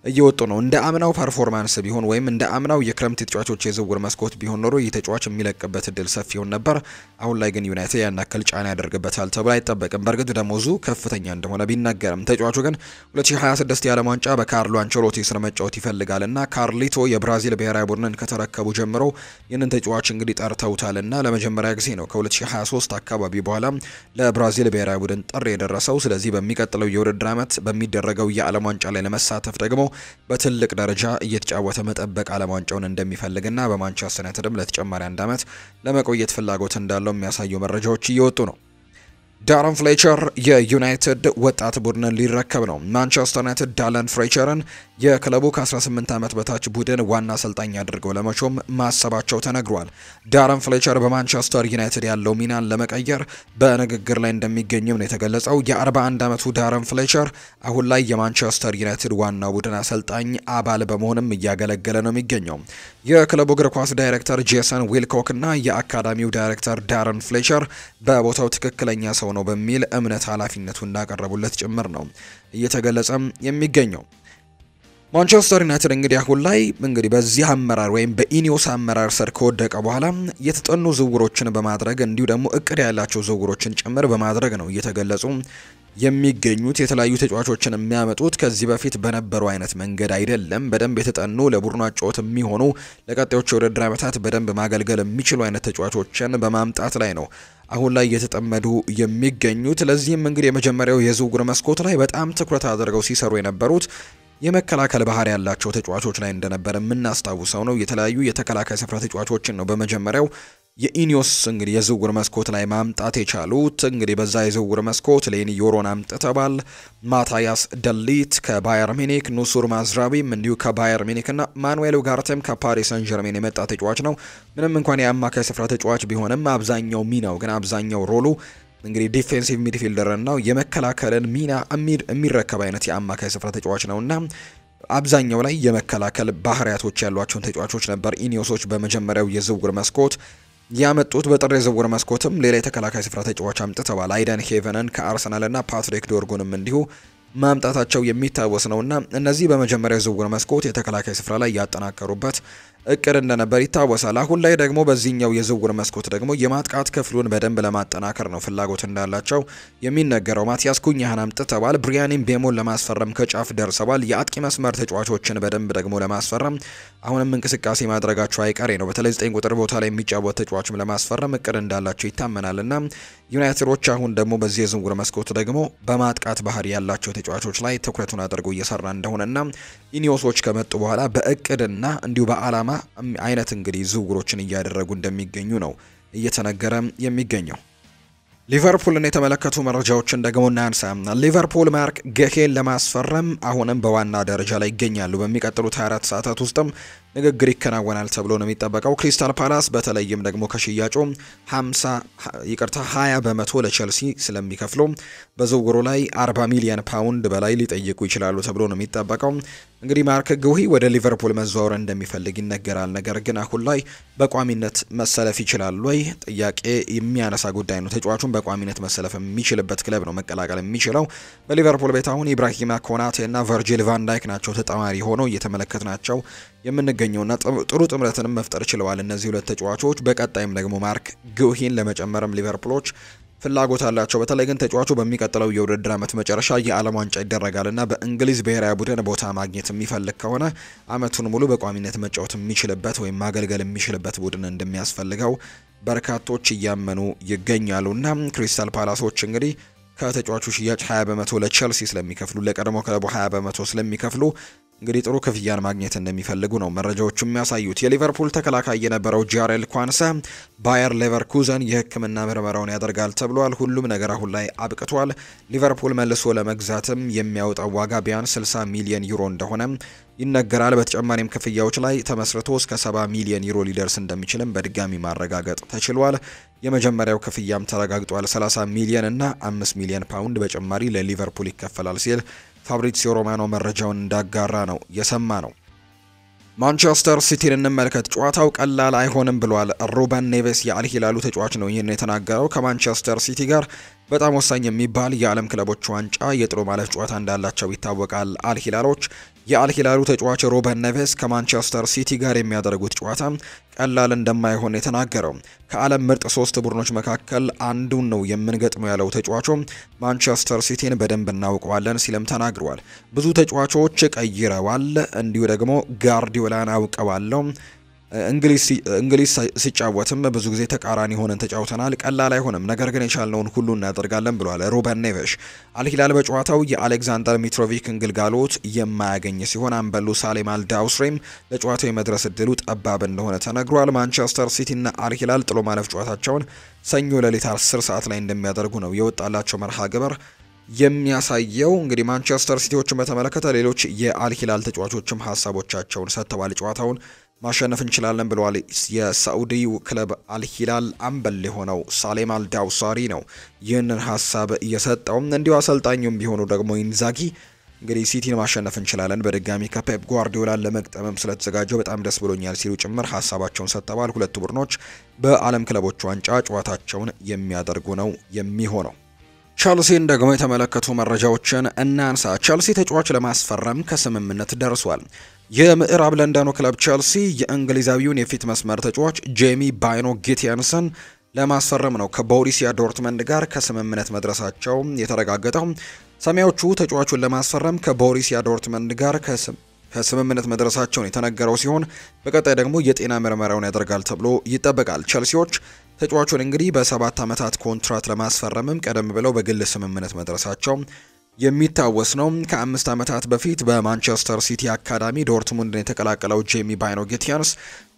እየወጡ ነው። እንደ አምናው ፐርፎርማንስ ቢሆን ወይም እንደ አምናው የክረምት ተጫዋቾች የዝውውር መስኮት ቢሆን ኖሮ ይህ ተጫዋች የሚለቅበት እድል ሰፊ ይሆን ነበር። አሁን ላይ ግን ዩናይትድ ያን ያክል ጫና ያደርግበታል ተብሎ አይጠበቅም። በእርግጥ ደሞዙ ከፍተኛ እንደሆነ ቢነገርም ተጫዋቹ ግን 2026 የዓለም ዋንጫ በካርሎ አንቸሎቲ ስር መጫወት ይፈልጋልና ካርሊቶ የብራዚል ብሔራዊ ቡድንን ከተረከቡ ጀምሮ ይህንን ተጫዋች እንግዲህ ጠርተውታልና ለመጀመሪያ ጊዜ ነው ከ2023 አካባቢ በኋላ ለብራዚል ብሔራዊ ቡድን ጥሪ የደረሰው። ስለዚህ በሚቀጥለው የውድድር ዓመት በሚደረገው የዓለም ዋንጫ ላይ ለመሳተፍ ደግሞ በትልቅ ደረጃ እየተጫወተ መጠበቅ ዓለም ዋንጫውን እንደሚፈልግና በማንቸስተር ዩናይትድም ለተጨማሪ 1 ዓመት ለመቆየት ፍላጎት እንዳለው የሚያሳዩ መረጃዎች እየወጡ ነው። ዳረን ፍሌቸር የዩናይትድ ወጣት ቡድንን ሊረከብ ነው። ማንቸስተር ዩናይትድ ዳረን ፍሌቸርን የክለቡ ከ18 ዓመት በታች ቡድን ዋና አሰልጣኝ አድርገው ለመሾም ማሰባቸው ተነግሯል። ዳረን ፍሌቸር በማንቸስተር ዩናይትድ ያለው ሚናን ለመቀየር በንግግር ላይ እንደሚገኝም ነው የተገለጸው። የ41 ዓመቱ ዳረን ፍሌቸር አሁን ላይ የማንቸስተር ዩናይትድ ዋና ቡድን አሰልጣኝ አባል በመሆንም እያገለገለ ነው የሚገኘው። የክለቡ እግር ኳስ ዳይሬክተር ጄሰን ዊልኮክ እና የአካዳሚው ዳይሬክተር ዳረን ፍሌቸር በቦታው ትክክለኛ ሰው ነው በሚል እምነት ኃላፊነቱን እንዳቀረቡለት ጭምር ነው እየተገለጸ የሚገኘው። ማንቸስተር ዩናይትድ እንግዲህ አሁን ላይ በዚህ አመራር ወይም በኢኒዮስ አመራር ስር ከወደቀ በኋላ የተጠኑ ዝውውሮችን በማድረግ እንዲሁ ደግሞ እቅድ ያላቸው ዝውውሮችን ጭምር በማድረግ ነው እየተገለጹ የሚገኙት። የተለያዩ ተጫዋቾችን የሚያመጡት ከዚህ በፊት በነበሩ አይነት መንገድ አይደለም። በደንብ የተጠኑ ለቡድኑ አጨዋወት የሚሆኑ ለቀጣዮቹ የውድድር ዓመታት በደንብ ማገልገል የሚችሉ አይነት ተጫዋቾችን በማምጣት ላይ ነው አሁን ላይ እየተጠመዱ የሚገኙት። ለዚህም የመጀመሪያው የዝውውር መስኮት ላይ በጣም ትኩረት አድርገው ሲሰሩ የነበሩት የመከላከል ባህሪ ያላቸው ተጫዋቾች ላይ እንደነበረ የምናስታውሰው ነው። የተለያዩ የተከላካይ ስፍራ ተጫዋቾችን ነው በመጀመሪያው የኢኒዮስ የዝውውር መስኮት ላይ ማምጣት የቻሉት። በዛ የዝውውር መስኮት ሌኒ ዮሮን አምጥተዋል። ማታያስ ደሊት ከባየር ሚኒክ፣ ኑሱር ማዝራቢም እንዲሁ ከባየር ሚኒክ እና ማኑኤል ኡጋርቴም ከፓሪስ ሰን ጀርሜን የመጣ ተጫዋች ነው። ምንም እንኳን የአማካይ ስፍራ ተጫዋች ቢሆንም አብዛኛው ሚናው ግን አብዛኛው ሮሉ ዲፌንሲቭ ሚድፊልደር ነው። የመከላከልን ሚና የሚረከብ አይነት የአማካይ ስፍራ ተጫዋች ነውና አብዛኛው ላይ የመከላከል ባህሪያቶች ያሏቸውን ተጫዋቾች ነበር ኢኒዮሶች በመጀመሪያው የዝውውር መስኮት ያመጡት። በጥር የዝውውር መስኮትም ሌላ የተከላካይ ስፍራ ተጫዋች አምጥተዋል። አይደን ሄቨንን ከአርሰናልና ፓትሪክ ዶርጉንም እንዲሁ ማምጣታቸው የሚታወስ ነውና እነዚህ በመጀመሪያው የዝውውር መስኮት የተከላካይ ስፍራ ላይ ያጠናከሩበት እቅድ እንደነበር ይታወሳል። አሁን ላይ ደግሞ በዚህኛው የዝውውር መስኮት ደግሞ የማጥቃት ክፍሉን በደንብ ለማጠናከር ነው ፍላጎት እንዳላቸው የሚነገረው። ማቲያስ ኩኛህን አምጥተዋል። ብሪያን ምቤሞን ለማስፈረም ከጫፍ ደርሰዋል። የአጥቂ መስመር ተጫዋቾችን በደንብ ደግሞ ለማስፈረም አሁንም እንቅስቃሴ ማድረጋቸው አይቀሬ ነው። በተለይ 9 ቁጥር ቦታ ላይ የሚጫወት ተጫዋችም ለማስፈረም እቅድ እንዳላቸው ይታመናልና ዩናይትዶች አሁን ደግሞ በዚህ የዝውውር መስኮት ደግሞ በማጥቃት ባህሪ ያላቸው ተጫዋቾች ላይ ትኩረቱን አድርገው እየሰራ እንደሆነና ኢኒዮሶች ከመጡ በኋላ በእቅድና እንዲሁ በአላማ አይነት ዝውውሮችን እያደረጉ እንደሚገኙ ነው እየተነገረ የሚገኘው። ሊቨርፑልን የተመለከቱ መረጃዎችን ደግሞ እናንሳ። ሊቨርፑል ማርክ ጌሄን ለማስፈረም አሁንም በዋና ደረጃ ላይ ይገኛሉ። በሚቀጥሉት 24 ሰዓታት ውስጥም ንግግር ይከናወናል ተብሎ ነው የሚጠበቀው። ክሪስታል ፓላስ በተለይም ደግሞ ከሽያጩ 20 በመቶ ለቸልሲ ስለሚከፍሉ በዝውውሩ ላይ 40 ሚሊዮን ፓውንድ በላይ ሊጠይቁ ይችላሉ ተብሎ ነው የሚጠበቀው። ማርክ ጉሂ ወደ ሊቨርፑል መዘዋወር እንደሚፈልግ ይነገራል። ነገር ግን አሁን ላይ በቋሚነት መሰለፍ ይችላል ወይ ጥያቄ የሚያነሳ ጉዳይ ነው። ተጫዋቹን በቋሚነት መሰለፍ የሚችልበት ክለብ ነው መቀላቀል የሚችለው። በሊቨርፑል ቤት አሁን ኢብራሂማ ኮናቴ እና ቨርጂል ቫን ዳይክ ናቸው ተጣማሪ ሆነው እየተመለከትናቸው የምንገኘውና ጥሩ ጥምረትንም መፍጠር ችለዋል እነዚህ ሁለት ተጫዋቾች። በቀጣይም ደግሞ ማርክ ጉሂን ለመጨመርም ሊቨርፑሎች ፍላጎት አላቸው። በተለይ ግን ተጫዋቹ በሚቀጥለው የውድድር ዓመት መጨረሻ የዓለም ዋንጫ ይደረጋልና በእንግሊዝ ብሔራዊ ቡድን ቦታ ማግኘት የሚፈልግ ከሆነ ዓመቱን ሙሉ በቋሚነት መጫወት የሚችልበት ወይም ማገልገል የሚችልበት ቡድን እንደሚያስፈልገው በርካቶች እያመኑ ይገኛሉና ክሪስታል ፓላሶች ከተጫዋቹ ሽያጭ 20 በመቶ ለቸልሲ ስለሚከፍሉ ለቀድሞ ክለቡ 20 በመቶ ስለሚከፍሉ እንግዲህ ጥሩ ክፍያን ማግኘት እንደሚፈልጉ ነው መረጃዎቹ የሚያሳዩት። የሊቨርፑል ተከላካይ የነበረው ጃሬል ኳንሳ ባየር ሌቨርኩዘን የሕክምና ምርመራውን ያደርጋል ተብሏል። ሁሉም ነገር አሁን ላይ አብቅቷል። ሊቨርፑል መልሶ ለመግዛትም የሚያወጣው ዋጋ ቢያንስ 60 ሚሊዮን ዩሮ እንደሆነ ይነገራል። በተጨማሪም ክፍያዎች ላይ ተመስርቶ እስከ 70 ሚሊዮን ዩሮ ሊደርስ እንደሚችልም በድጋሚ ማረጋገጥ ተችሏል። የመጀመሪያው ክፍያም ተረጋግጧል። 30 ሚሊዮን እና 5 ሚሊዮን ፓውንድ በጭማሪ ለሊቨርፑል ይከፈላል ሲል ፋብሪዚዮ ሮማኖ መረጃውን እንዳጋራ ነው የሰማ ነው። ማንቸስተር ሲቲን እንመልከት። ጨዋታው ቀላል አይሆንም ብሏል ሩበን ኔቬስ የአልሂላሉ ተጫዋች ነው ይህን የተናገረው። ከማንቸስተር ሲቲ ጋር በጣም ወሳኝ የሚባል የዓለም ክለቦች ዋንጫ የጥሎ ማለፍ ጨዋታ እንዳላቸው ይታወቃል። አልሂላሎች የአልሂላሉ ተጫዋች ሩበን ኔቬስ ከማንቸስተር ሲቲ ጋር የሚያደርጉት ጨዋታ ቀላል እንደማይሆን የተናገረው። ከዓለም ምርጥ 3 ቡድኖች መካከል አንዱን ነው የምንገጥመው ያለው ተጫዋቹ ማንቸስተር ሲቲን በደንብ እናውቀዋለን ሲልም ተናግሯል። ብዙ ተጫዋቾች ቀይረዋል፣ እንዲሁ ደግሞ ጋርዲዮላን አውቀዋለሁ። እንግሊዝ ሲጫወትም ብዙ ጊዜ ተቃራኒ ሆነን ተጫውተናል። ቀላል አይሆንም፣ ነገር ግን የቻልነውን ሁሉ እናደርጋለን ብሏል ሩበን ኔቬስ። አልሂላል በጨዋታው የአሌክዛንደር ሚትሮቪክን ግልጋሎት የማያገኝ ሲሆን አምበሉ ሳሌም አልዳውስሬም ለጨዋታው የመድረስ እድሉ ጠባብ እንደሆነ ተነግሯል። ማንቸስተር ሲቲና አልሂላል ጥሎ ማለፍ ጨዋታቸውን ሰኞ ሌሊት 10 ሰዓት ላይ እንደሚያደርጉ ነው የወጣላቸው መርሃ ግብር የሚያሳየው። እንግዲህ ማንቸስተር ሲቲዎችን በተመለከተ ሌሎች የአልሂላል ተጫዋቾችም ሀሳቦቻቸውን ሰጥተዋል። ጨዋታውን ማሸነፍ እንችላለን ብለዋል። የሳዑዲው ክለብ አልሂላል አምበል የሆነው ሳሌም አልዳውሳሪ ነው ይህንን ሀሳብ እየሰጠው። እንዲሁ አሰልጣኙም ቢሆኑ ደግሞ ኢንዛጊ እንግዲህ ሲቲን ማሸነፍ እንችላለን፣ በድጋሚ ከፔፕ ጓርዲዮላን ለመቅጠምም ስለተዘጋጀው በጣም ደስ ብሎኛል ሲሉ ጭምር ሀሳባቸውን ሰጥተዋል። ሁለቱ ቡድኖች በዓለም ክለቦች ዋንጫ ጨዋታቸውን የሚያደርጉ ነው የሚሆነው። ቸልሲን ደግሞ የተመለከቱ መረጃዎችን እናንሳ። ቸልሲ ተጫዋች ለማስፈረም ከስምምነት ደርሷል። የምዕራብ ለንደኑ ክለብ ቸልሲ የእንግሊዛዊውን የፊት መስመር ተጫዋች ጄሚ ባይኖ ጊቲያንስን ለማስፈረም ነው ከቦሩሲያ ዶርትመንድ ጋር ከስምምነት መድረሳቸው የተረጋገጠው። ሰማያዊዎቹ ተጫዋቹን ለማስፈረም ከቦሩሲያ ዶርትመንድ ጋር ከስምምነት መድረሳቸውን የተነገረው ሲሆን በቀጣይ ደግሞ የጤና ምርመራውን ያደርጋል ተብሎ ይጠበቃል። ቸልሲዎች ተጫዋቹን እንግዲህ በ7 ዓመታት ኮንትራት ለማስፈረምም ቀደም ብለው በግል ስምምነት መድረሳቸው የሚታወስ ነው። ከ5 ዓመታት በፊት በማንቸስተር ሲቲ አካዳሚ ዶርትሙንድን የተቀላቀለው ጄሚ ባይኖ ጊቲያንስ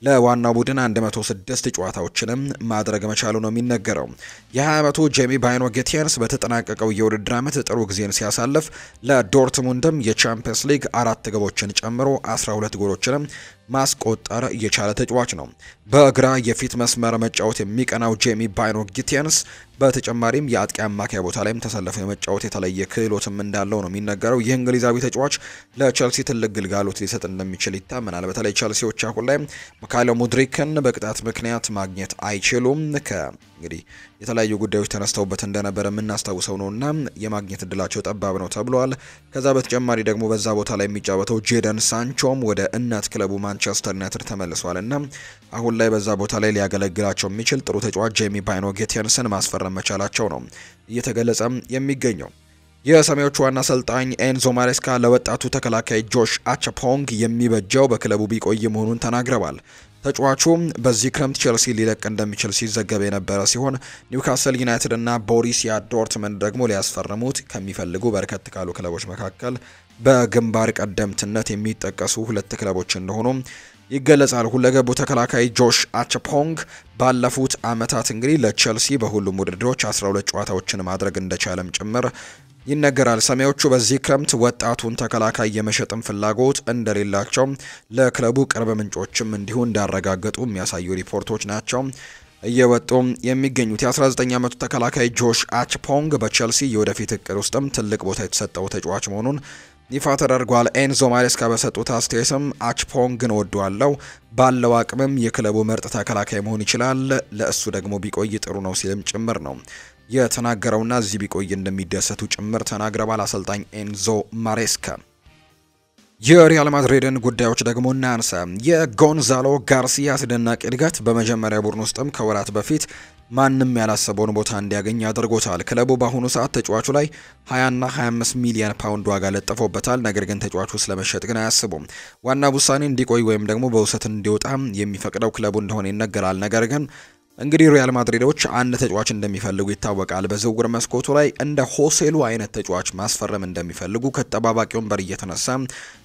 ለዋና ቡድን 106 ጨዋታዎችንም ማድረግ መቻሉ ነው የሚነገረው። የ20 ዓመቱ ጄሚ ባይኖ ጊቲያንስ በተጠናቀቀው የውድድር ዓመት ጥሩ ጊዜን ሲያሳልፍ ለዶርትሙንድም የቻምፒየንስ ሊግ 4 ግቦችን ጨምሮ 12 ጎሎችንም ማስቆጠር የቻለ ተጫዋች ነው። በግራ የፊት መስመር መጫወት የሚቀናው ጄሚ ባይኖ ጊቲያንስ በተጨማሪም የአጥቂ አማካይ ቦታ ላይም ተሰልፎ የመጫወት የተለየ ክህሎትም እንዳለው ነው የሚነገረው። ይህ እንግሊዛዊ ተጫዋች ለቸልሲ ትልቅ ግልጋሎት ሊሰጥ እንደሚችል ይታመናል። በተለይ ቸልሲዎች አሁን ላይ ሚካኤል ሙድሪክን በቅጣት ምክንያት ማግኘት አይችሉም። እንግዲህ የተለያዩ ጉዳዮች ተነስተውበት እንደነበረ የምናስታውሰው ነውና የማግኘት እድላቸው ጠባብ ነው ተብሏል። ከዛ በተጨማሪ ደግሞ በዛ ቦታ ላይ የሚጫወተው ጄደን ሳንቾም ወደ እናት ክለቡ ማንቸስተር ዩናይትድ ተመልሷልና አሁን ላይ በዛ ቦታ ላይ ሊያገለግላቸው የሚችል ጥሩ ተጫዋች ጄሚ ባይኖ ጊቲያንስን ማስፈረም መቻላቸው ነው እየተገለጸ የሚገኘው። የሰማያዊዎቹ ዋና አሰልጣኝ ኤንዞ ማሬስካ ለወጣቱ ተከላካይ ጆሽ አቻፖንግ የሚበጀው በክለቡ ቢቆይ መሆኑን ተናግረዋል። ተጫዋቹ በዚህ ክረምት ቸልሲ ሊለቅ እንደሚችል ሲዘገብ የነበረ ሲሆን ኒውካስል ዩናይትድ እና ቦሩሲያ ዶርትመንድ ደግሞ ሊያስፈርሙት ከሚፈልጉ በርከት ካሉ ክለቦች መካከል በግንባር ቀደምትነት የሚጠቀሱ 2 ክለቦች እንደሆኑ ይገለጻል። ሁለገቡ ተከላካይ ጆሽ አቻፖንግ ባለፉት ዓመታት እንግዲህ ለቸልሲ በሁሉም ውድድሮች 12 ጨዋታዎችን ማድረግ እንደቻለም ጭምር ይነገራል። ሰማያዊዎቹ በዚህ ክረምት ወጣቱን ተከላካይ የመሸጥም ፍላጎት እንደሌላቸው ለክለቡ ቅርብ ምንጮችም እንዲሁ እንዳረጋገጡ የሚያሳዩ ሪፖርቶች ናቸው እየወጡ የሚገኙት። የ19 ዓመቱ ተከላካይ ጆሽ አቻፖንግ በቸልሲ የወደፊት እቅድ ውስጥም ትልቅ ቦታ የተሰጠው ተጫዋች መሆኑን ይፋ ተደርጓል። ኤንዞ ማሬስካ በሰጡት አስተያየትም አቻፖንግን ወደዋለው፣ ባለው አቅምም የክለቡ ምርጥ ተከላካይ መሆን ይችላል፣ ለእሱ ደግሞ ቢቆይ ጥሩ ነው ሲልም ጭምር ነው የተናገረውና እዚህ ቢቆይ እንደሚደሰቱ ጭምር ተናግረዋል አሰልጣኝ ኤንዞ ማሬስካ። የሪያል ማድሪድን ጉዳዮች ደግሞ እናንሳ። የጎንዛሎ ጋርሲያ አስደናቂ እድገት በመጀመሪያ ቡድን ውስጥም ከወራት በፊት ማንም ያላሰበውን ቦታ እንዲያገኝ አድርጎታል። ክለቡ በአሁኑ ሰዓት ተጫዋቹ ላይ 20 እና 25 ሚሊዮን ፓውንድ ዋጋ ለጥፎበታል። ነገር ግን ተጫዋቹ ስለመሸጥ ግን አያስቡም። ዋና ውሳኔ እንዲቆይ ወይም ደግሞ በውሰት እንዲወጣ የሚፈቅደው ክለቡ እንደሆነ ይነገራል። ነገር ግን እንግዲህ ሪያል ማድሪዶች አንድ ተጫዋች እንደሚፈልጉ ይታወቃል። በዝውውር መስኮቱ ላይ እንደ ሆሴሉ አይነት ተጫዋች ማስፈረም እንደሚፈልጉ ከተጠባባቂ ወንበር እየተነሳ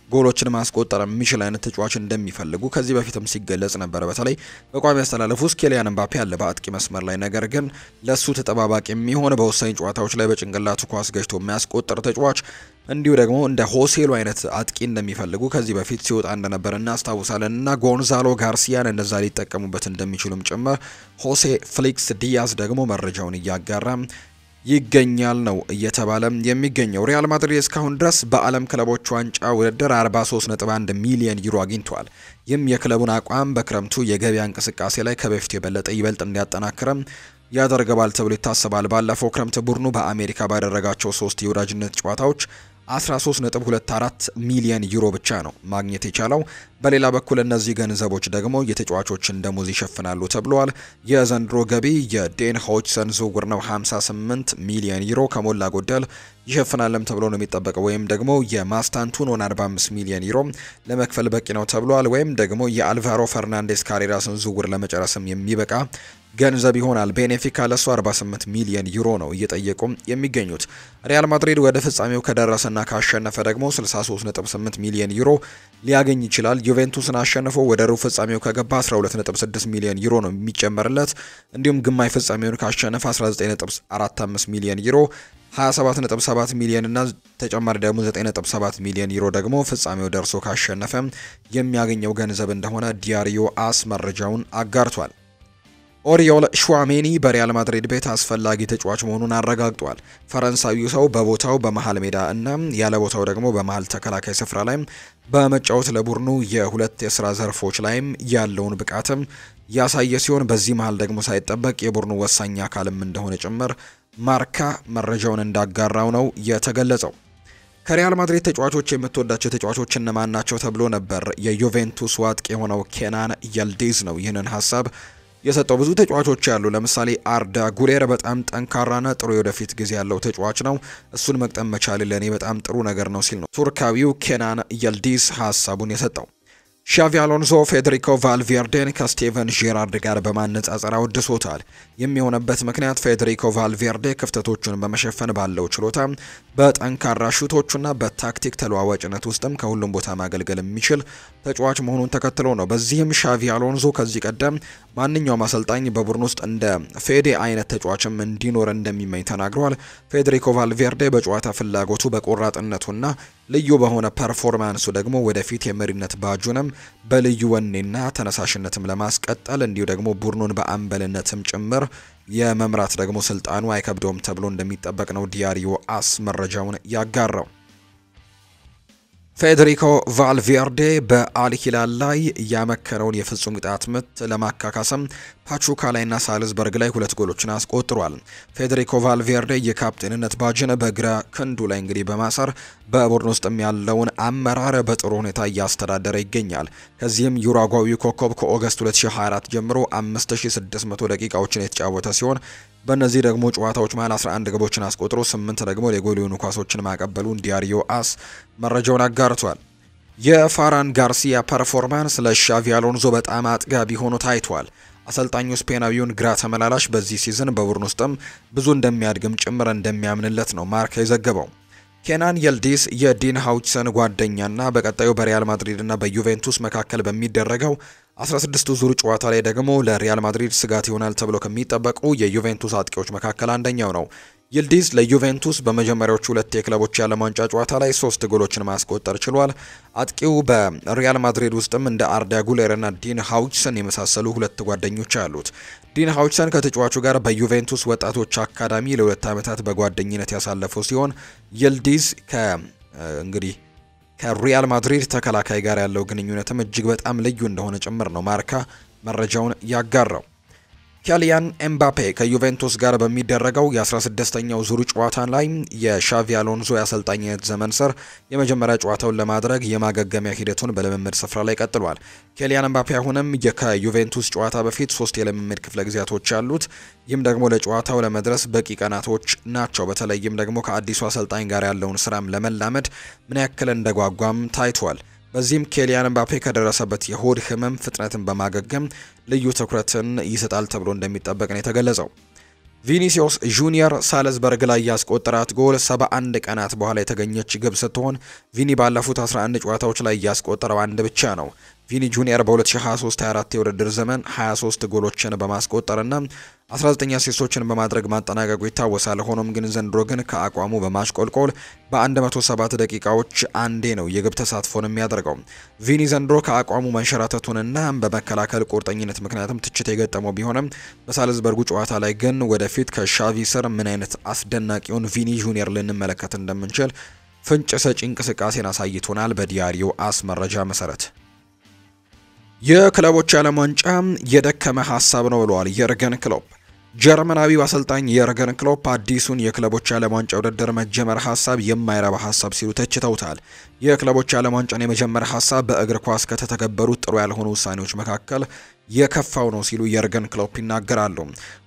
ጎሎችን ማስቆጠር የሚችል አይነት ተጫዋች እንደሚፈልጉ ከዚህ በፊትም ሲገለጽ ነበር። በተለይ በቋሚ አስተላለፍ ውስጥ ኬሊያን ኤምባፔ አለ በአጥቂ መስመር ላይ፣ ነገር ግን ለሱ ተጠባባቂ የሚሆን በወሳኝ ጨዋታዎች ላይ በጭንቅላቱ ኳስ ገጭቶ የሚያስቆጥር ተጫዋች እንዲሁ ደግሞ እንደ ሆሴሎ አይነት አጥቂ እንደሚፈልጉ ከዚህ በፊት ሲወጣ እንደነበር እናስታውሳለን እና ጎንዛሎ ጋርሲያን እንደዛ ሊጠቀሙበት እንደሚችሉም ጭምር ሆሴ ፍሊክስ ዲያዝ ደግሞ መረጃውን እያጋራ ይገኛል ነው እየተባለ የሚገኘው። ሪያል ማድሪድ እስካሁን ድረስ በዓለም ክለቦች ዋንጫ ውድድር 43.1 ሚሊዮን ዩሮ አግኝቷል። ይህም የክለቡን አቋም በክረምቱ የገበያ እንቅስቃሴ ላይ ከበፊቱ የበለጠ ይበልጥ እንዲያጠናክረም ያደርገዋል ተብሎ ይታሰባል። ባለፈው ክረምት ቡድኑ በአሜሪካ ባደረጋቸው 3 የወዳጅነት ጨዋታዎች 13.24 ሚሊዮን ዩሮ ብቻ ነው ማግኘት የቻለው። በሌላ በኩል እነዚህ ገንዘቦች ደግሞ የተጫዋቾችን ደሞዝ ይሸፍናሉ ተብሏል። የዘንድሮ ገቢ የዴን ሆችሰን ዝውውር ነው። 58 ሚሊዮን ዩሮ ከሞላ ጎደል ይሸፍናልም ተብሎ ነው የሚጠበቀው። ወይም ደግሞ የማስታንቱኖን 45 ሚሊዮን ዩሮ ለመክፈል በቂ ነው ተብሏል። ወይም ደግሞ የአልቫሮ ፈርናንዴስ ካሬራስን ዝውውር ለመጨረስም የሚበቃ ገንዘብ ይሆናል። ቤኔፊካ ለሱ 48 ሚሊዮን ዩሮ ነው እየጠየቁ የሚገኙት። ሪያል ማድሪድ ወደ ፍጻሜው ከደረሰና ካሸነፈ ደግሞ 63.8 ሚሊዮን ዩሮ ሊያገኝ ይችላል። ዩቬንቱስን አሸንፎ ወደ ሩብ ፍጻሜው ከገባ 12.6 ሚሊዮን ዩሮ ነው የሚጨመርለት። እንዲሁም ግማሽ ፍጻሜውን ካሸነፈ 19.45 ሚሊዮን ዩሮ፣ 27.7 ሚሊዮን እና ተጨማሪ ደግሞ 9.7 ሚሊዮን ዩሮ ደግሞ ፍጻሜው ደርሶ ካሸነፈ የሚያገኘው ገንዘብ እንደሆነ ዲያሪዮ አስ መረጃውን አጋርቷል። ኦሪዮል ሹዋሜኒ በሪያል ማድሪድ ቤት አስፈላጊ ተጫዋች መሆኑን አረጋግጧል። ፈረንሳዊው ሰው በቦታው በመሃል ሜዳ እና ያለ ቦታው ደግሞ በመሃል ተከላካይ ስፍራ ላይ በመጫወት ለቡድኑ የሁለት የስራ ዘርፎች ላይም ያለውን ብቃትም ያሳየ ሲሆን በዚህ መሃል ደግሞ ሳይጠበቅ የቡድኑ ወሳኝ አካልም እንደሆነ ጭምር ማርካ መረጃውን እንዳጋራው ነው የተገለጸው። ከሪያል ማድሪድ ተጫዋቾች የምትወዳቸው ተጫዋቾች እነማን ናቸው ተብሎ ነበር። የዩቬንቱስ ዋጥቂ የሆነው ኬናን የልዲዝ ነው ይህንን ሀሳብ የሰጠው። ብዙ ተጫዋቾች ያሉ ለምሳሌ አርዳ ጉሌር በጣም ጠንካራና ጥሩ የወደፊት ጊዜ ያለው ተጫዋች ነው። እሱን መቅጠም መቻል ለኔ በጣም ጥሩ ነገር ነው ሲል ነው ቱርካዊው ኬናን የልዲዝ ሀሳቡን የሰጠው። ሻቪ አሎንሶ ፌዴሪኮ ቫልቬርዴን ከስቴቨን ጄራርድ ጋር በማነጻጸር አወድሶታል። የሚሆነበት ምክንያት ፌዴሪኮ ቫልቬርዴ ክፍተቶቹን በመሸፈን ባለው ችሎታ፣ በጠንካራ ሹቶቹና በታክቲክ ተለዋዋጭነት ውስጥም ከሁሉም ቦታ ማገልገል የሚችል ተጫዋች መሆኑን ተከትሎ ነው። በዚህም ሻቪ አሎንሶ ከዚህ ቀደም ማንኛውም አሰልጣኝ በቡድን ውስጥ እንደ ፌዴ አይነት ተጫዋችም እንዲኖር እንደሚመኝ ተናግሯል። ፌዴሪኮ ቫልቬርዴ በጨዋታ ፍላጎቱ በቆራጥነቱና ልዩ በሆነ ፐርፎርማንሱ ደግሞ ወደፊት የመሪነት ባጁንም በልዩ ወኔና ተነሳሽነትም ለማስቀጠል እንዲሁ ደግሞ ቡድኑን በአምበልነትም ጭምር የመምራት ደግሞ ስልጣኑ አይከብደውም ተብሎ እንደሚጠበቅ ነው ዲያሪዮ አስ መረጃውን ያጋራው። ፌዴሪኮ ቫልቬርዴ በአልሂላል ላይ ያመከነውን የፍጹም ቅጣት ምት ለማካካስም ፓቹካ ላይና ሳልዝበርግ ላይ 2 ጎሎችን አስቆጥሯል። ፌዴሪኮ ቫልቬርዴ የካፕቴንነት ባጅን በግራ ክንዱ ላይ እንግዲህ በማሰር በቡድን ውስጥም ያለውን አመራር በጥሩ ሁኔታ እያስተዳደረ ይገኛል። ከዚህም ዩራጓዊው ኮከብ ከኦገስት 2024 ጀምሮ 5600 ደቂቃዎችን የተጫወተ ሲሆን በእነዚህ ደግሞ ጨዋታዎች መሃል 11 ግቦችን አስቆጥሮ 8 ደግሞ ለጎል የሆኑ ኳሶችን ማቀበሉን ዲያሪዮ አስ መረጃውን አጋርቷል። የፋራን ጋርሲያ ፐርፎርማንስ ለሻቪ አሎንሶ በጣም አጥጋቢ ሆኖ ታይቷል። አሰልጣኙ ስፔናዊውን ግራ ተመላላሽ በዚህ ሲዝን በቡድን ውስጥም ብዙ እንደሚያድግም ጭምር እንደሚያምንለት ነው ማርካ የዘገበው። ኬናን የልዲስ የዲን ሃውችሰን ጓደኛና በቀጣዩ በሪያል ማድሪድ እና በዩቬንቱስ መካከል በሚደረገው 16ቱ ዙር ጨዋታ ላይ ደግሞ ለሪያል ማድሪድ ስጋት ይሆናል ተብሎ ከሚጠበቁ የዩቬንቱስ አጥቂዎች መካከል አንደኛው ነው። ይልዲዝ ለዩቬንቱስ በመጀመሪያዎቹ 2 የክለቦች የዓለም ዋንጫ ጨዋታ ላይ 3 ጎሎችን ማስቆጠር ችሏል። አጥቂው በሪያል ማድሪድ ውስጥም እንደ አርዳ ጉሌር እና ዲን ሃውችሰን የመሳሰሉ 2 ጓደኞች አሉት። ዲን ሃውችሰን ከተጫዋቹ ጋር በዩቬንቱስ ወጣቶች አካዳሚ ለ2 ዓመታት በጓደኝነት ያሳለፈው ሲሆን ይልዲዝ ከሪያል ማድሪድ ተከላካይ ጋር ያለው ግንኙነትም እጅግ በጣም ልዩ እንደሆነ ጭምር ነው ማርካ መረጃውን ያጋራው። ኬሊያን ኤምባፔ ከዩቬንቱስ ጋር በሚደረገው የ16ኛው ዙር ጨዋታ ላይ የሻቪ አሎንሶ የአሰልጣኝነት ዘመን ስር የመጀመሪያ ጨዋታውን ለማድረግ የማገገሚያ ሂደቱን በልምምድ ስፍራ ላይ ቀጥሏል። ኬሊያን ኤምባፔ አሁንም ከዩቬንቱስ ጨዋታ በፊት 3 የልምምድ ክፍለ ጊዜያቶች አሉት። ይህም ደግሞ ለጨዋታው ለመድረስ በቂ ቀናቶች ናቸው። በተለይም ደግሞ ከአዲሱ አሰልጣኝ ጋር ያለውን ስራም ለመላመድ ምን ያክል እንደጓጓም ታይቷል። በዚህም ኬሊያን ኤምባፔ ከደረሰበት የሆድ ህመም ፍጥነትን በማገገም ልዩ ትኩረትን ይሰጣል ተብሎ እንደሚጠበቅ ነው የተገለጸው። ቪኒሲዮስ ጁኒየር ሳልዝበርግ ላይ ያስቆጠራት ጎል 71 ቀናት በኋላ የተገኘች ግብ ስትሆን ቪኒ ባለፉት 11 ጨዋታዎች ላይ ያስቆጠረው አንድ ብቻ ነው። ቪኒ ጁኒየር በ2023-24 የውድድር ዘመን 23 ጎሎችን በማስቆጠርና 19 አሲስቶችን በማድረግ ማጠናቀቁ ይታወሳል። ሆኖም ግን ዘንድሮ ግን ከአቋሙ በማሽቆልቆል በ107 ደቂቃዎች አንዴ ነው የግብ ተሳትፎን የሚያደርገው። ቪኒ ዘንድሮ ከአቋሙ መንሸራተቱንና በመከላከል ቁርጠኝነት ምክንያትም ትችት የገጠመው ቢሆንም በሳልዝበርጉ ጨዋታ ላይ ግን ወደፊት ከሻቪ ስር ምን አይነት አስደናቂውን ቪኒ ጁኒየር ልንመለከት እንደምንችል ፍንጭ ሰጪ እንቅስቃሴን አሳይቶናል። በዲያሪዮ አስ መረጃ መሰረት የክለቦች ዓለም ዋንጫ የደከመ ሀሳብ ነው ብለዋል የርገን ክሎፕ። ጀርመናዊው አሰልጣኝ የርገን ክሎፕ አዲሱን የክለቦች ዓለም ዋንጫ ውድድር መጀመር ሀሳብ የማይረባ ሀሳብ ሲሉ ተችተውታል። የክለቦች ዓለም ዋንጫን የመጀመር ሀሳብ በእግር ኳስ ከተተገበሩት ጥሩ ያልሆኑ ውሳኔዎች መካከል የከፋው ነው ሲሉ የርገን ክሎፕ ይናገራሉ።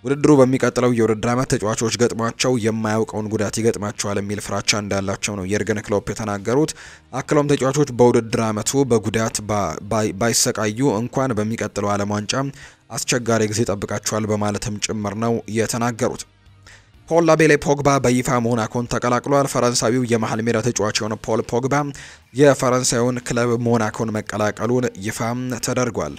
ውድድሩ በሚቀጥለው የውድድር ዓመት ተጫዋቾች ገጥሟቸው የማያውቀውን ጉዳት ይገጥማቸዋል የሚል ፍራቻ እንዳላቸው ነው የርገን ክሎፕ የተናገሩት። አክለውም ተጫዋቾች በውድድር ዓመቱ በጉዳት ባይሰቃዩ እንኳን በሚቀጥለው ዓለም ዋንጫ አስቸጋሪ ጊዜ ጠብቃቸዋል በማለትም ጭምር ነው የተናገሩት። ፖል ላቤሌ ፖግባ በይፋ ሞናኮን ተቀላቅሏል። ፈረንሳዊው የመሃል ሜዳ ተጫዋች የሆነ ፖል ፖግባ የፈረንሳዩን ክለብ ሞናኮን መቀላቀሉን ይፋ ተደርጓል።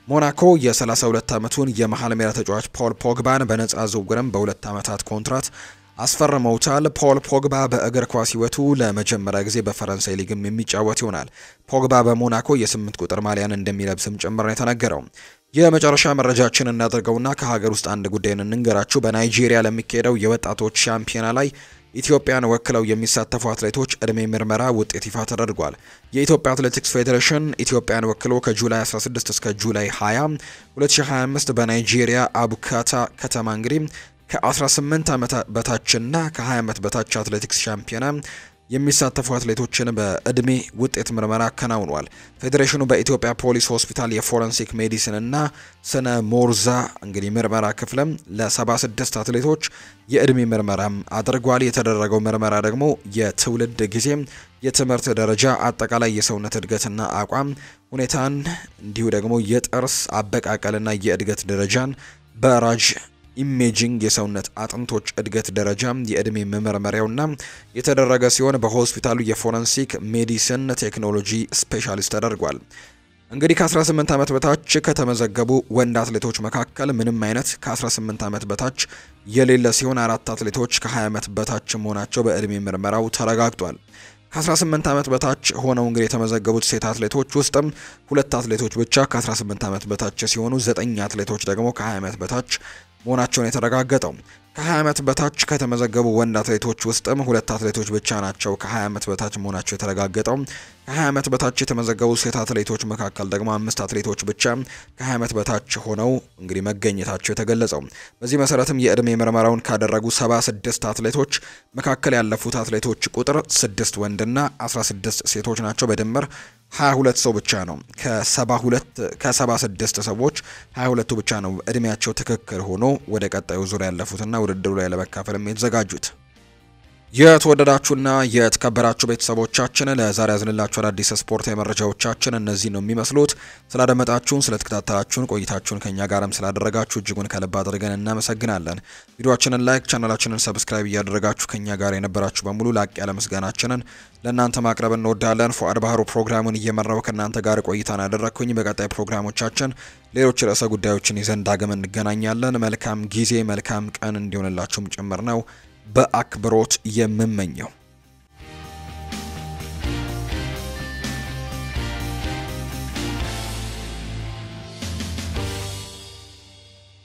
ሞናኮ የ32 ዓመቱን የመሃል ሜዳ ተጫዋች ፖል ፖግባን በነፃ ዝውውርም በ2 ዓመታት ኮንትራት አስፈርመውታል። ፖል ፖግባ በእግር ኳስ ሕይወቱ ለመጀመሪያ ጊዜ በፈረንሳይ ሊግም የሚጫወት ይሆናል። ፖግባ በሞናኮ የ8 ቁጥር ማሊያን እንደሚለብስም ጭምር ነው የተነገረው። የመጨረሻ መረጃችን እናደርገውና ከሀገር ውስጥ አንድ ጉዳይን እንንገራችሁ። በናይጄሪያ ለሚካሄደው የወጣቶች ሻምፒዮና ላይ ኢትዮጵያን ወክለው የሚሳተፉ አትሌቶች እድሜ ምርመራ ውጤት ይፋ ተደርጓል። የኢትዮጵያ አትሌቲክስ ፌዴሬሽን ኢትዮጵያን ወክሎ ከጁላይ 16 እስከ ጁላይ 20 2025 በናይጄሪያ አቡካታ ከተማ እንግዲህ ከ18 ዓመት በታችና ከ20 ዓመት በታች አትሌቲክስ ሻምፒዮና የሚሳተፉ አትሌቶችን በእድሜ ውጤት ምርመራ አከናውኗል። ፌዴሬሽኑ በኢትዮጵያ ፖሊስ ሆስፒታል የፎረንሲክ ሜዲሲን እና ስነ ሞርዛ እንግዲህ ምርመራ ክፍልም ለ76 አትሌቶች የእድሜ ምርመራም አድርጓል። የተደረገው ምርመራ ደግሞ የትውልድ ጊዜ፣ የትምህርት ደረጃ፣ አጠቃላይ የሰውነት እድገትና አቋም ሁኔታን እንዲሁ ደግሞ የጥርስ አበቃቀልና የእድገት ደረጃን በራጅ ኢሜጂንግ የሰውነት አጥንቶች እድገት ደረጃ የእድሜ መመርመሪያውና የተደረገ ሲሆን በሆስፒታሉ የፎረንሲክ ሜዲሲን ቴክኖሎጂ ስፔሻሊስት ተደርጓል። እንግዲህ ከ18 ዓመት በታች ከተመዘገቡ ወንድ አትሌቶች መካከል ምንም አይነት ከ18 ዓመት በታች የሌለ ሲሆን 4 አትሌቶች ከ20 ዓመት በታች መሆናቸው በእድሜ ምርመራው ተረጋግጧል። ከ18 ዓመት በታች ሆነው እንግዲህ የተመዘገቡት ሴት አትሌቶች ውስጥም 2 አትሌቶች ብቻ ከ18 ዓመት በታች ሲሆኑ 9 አትሌቶች ደግሞ ከ20 ዓመት በታች መሆናቸውን የተረጋገጠው። ከ20 ዓመት በታች ከተመዘገቡ ወንድ አትሌቶች ውስጥም 2 አትሌቶች ብቻ ናቸው ከ20 ዓመት በታች መሆናቸው የተረጋገጠው። ከ20 ዓመት በታች የተመዘገቡ ሴት አትሌቶች መካከል ደግሞ 5 አትሌቶች ብቻ ከ20 ዓመት በታች ሆነው እንግዲህ መገኘታቸው የተገለጸው። በዚህ መሰረትም የእድሜ ምርመራውን ካደረጉ 76 አትሌቶች መካከል ያለፉት አትሌቶች ቁጥር 6 ወንድና 16 ሴቶች ናቸው። በድምር 22 ሰው ብቻ ነው ከ76 ሰዎች 22ቱ ብቻ ነው እድሜያቸው ትክክል ሆኖ ወደ ቀጣዩ ዙር ያለፉትና ውድድሩ ላይ ለመካፈልም የተዘጋጁት። የተወደዳችሁና የተከበራችሁ ቤተሰቦቻችን ለዛሬ ያዝንላችሁ አዳዲስ ስፖርታዊ መረጃዎቻችን እነዚህ ነው የሚመስሉት። ስላደመጣችሁን፣ ስለተከታተላችሁን፣ ቆይታችሁን ከኛ ጋርም ስላደረጋችሁ እጅጉን ከልብ አድርገን እናመሰግናለን። ቪዲዮአችንን ላይክ፣ ቻናላችንን ሰብስክራይብ እያደረጋችሁ ከኛ ጋር የነበራችሁ በሙሉ ላቅ ያለ ምስጋናችንን ለእናንተ ማቅረብ እንወዳለን። ፉአድ ባህሩ ፕሮግራሙን እየመራው ከእናንተ ጋር ቆይታን ያደረኩኝ። በቀጣይ ፕሮግራሞቻችን ሌሎች ርዕሰ ጉዳዮችን ይዘን ዳግም እንገናኛለን። መልካም ጊዜ፣ መልካም ቀን እንዲሆንላችሁም ጭምር ነው በአክብሮት የምመኘው።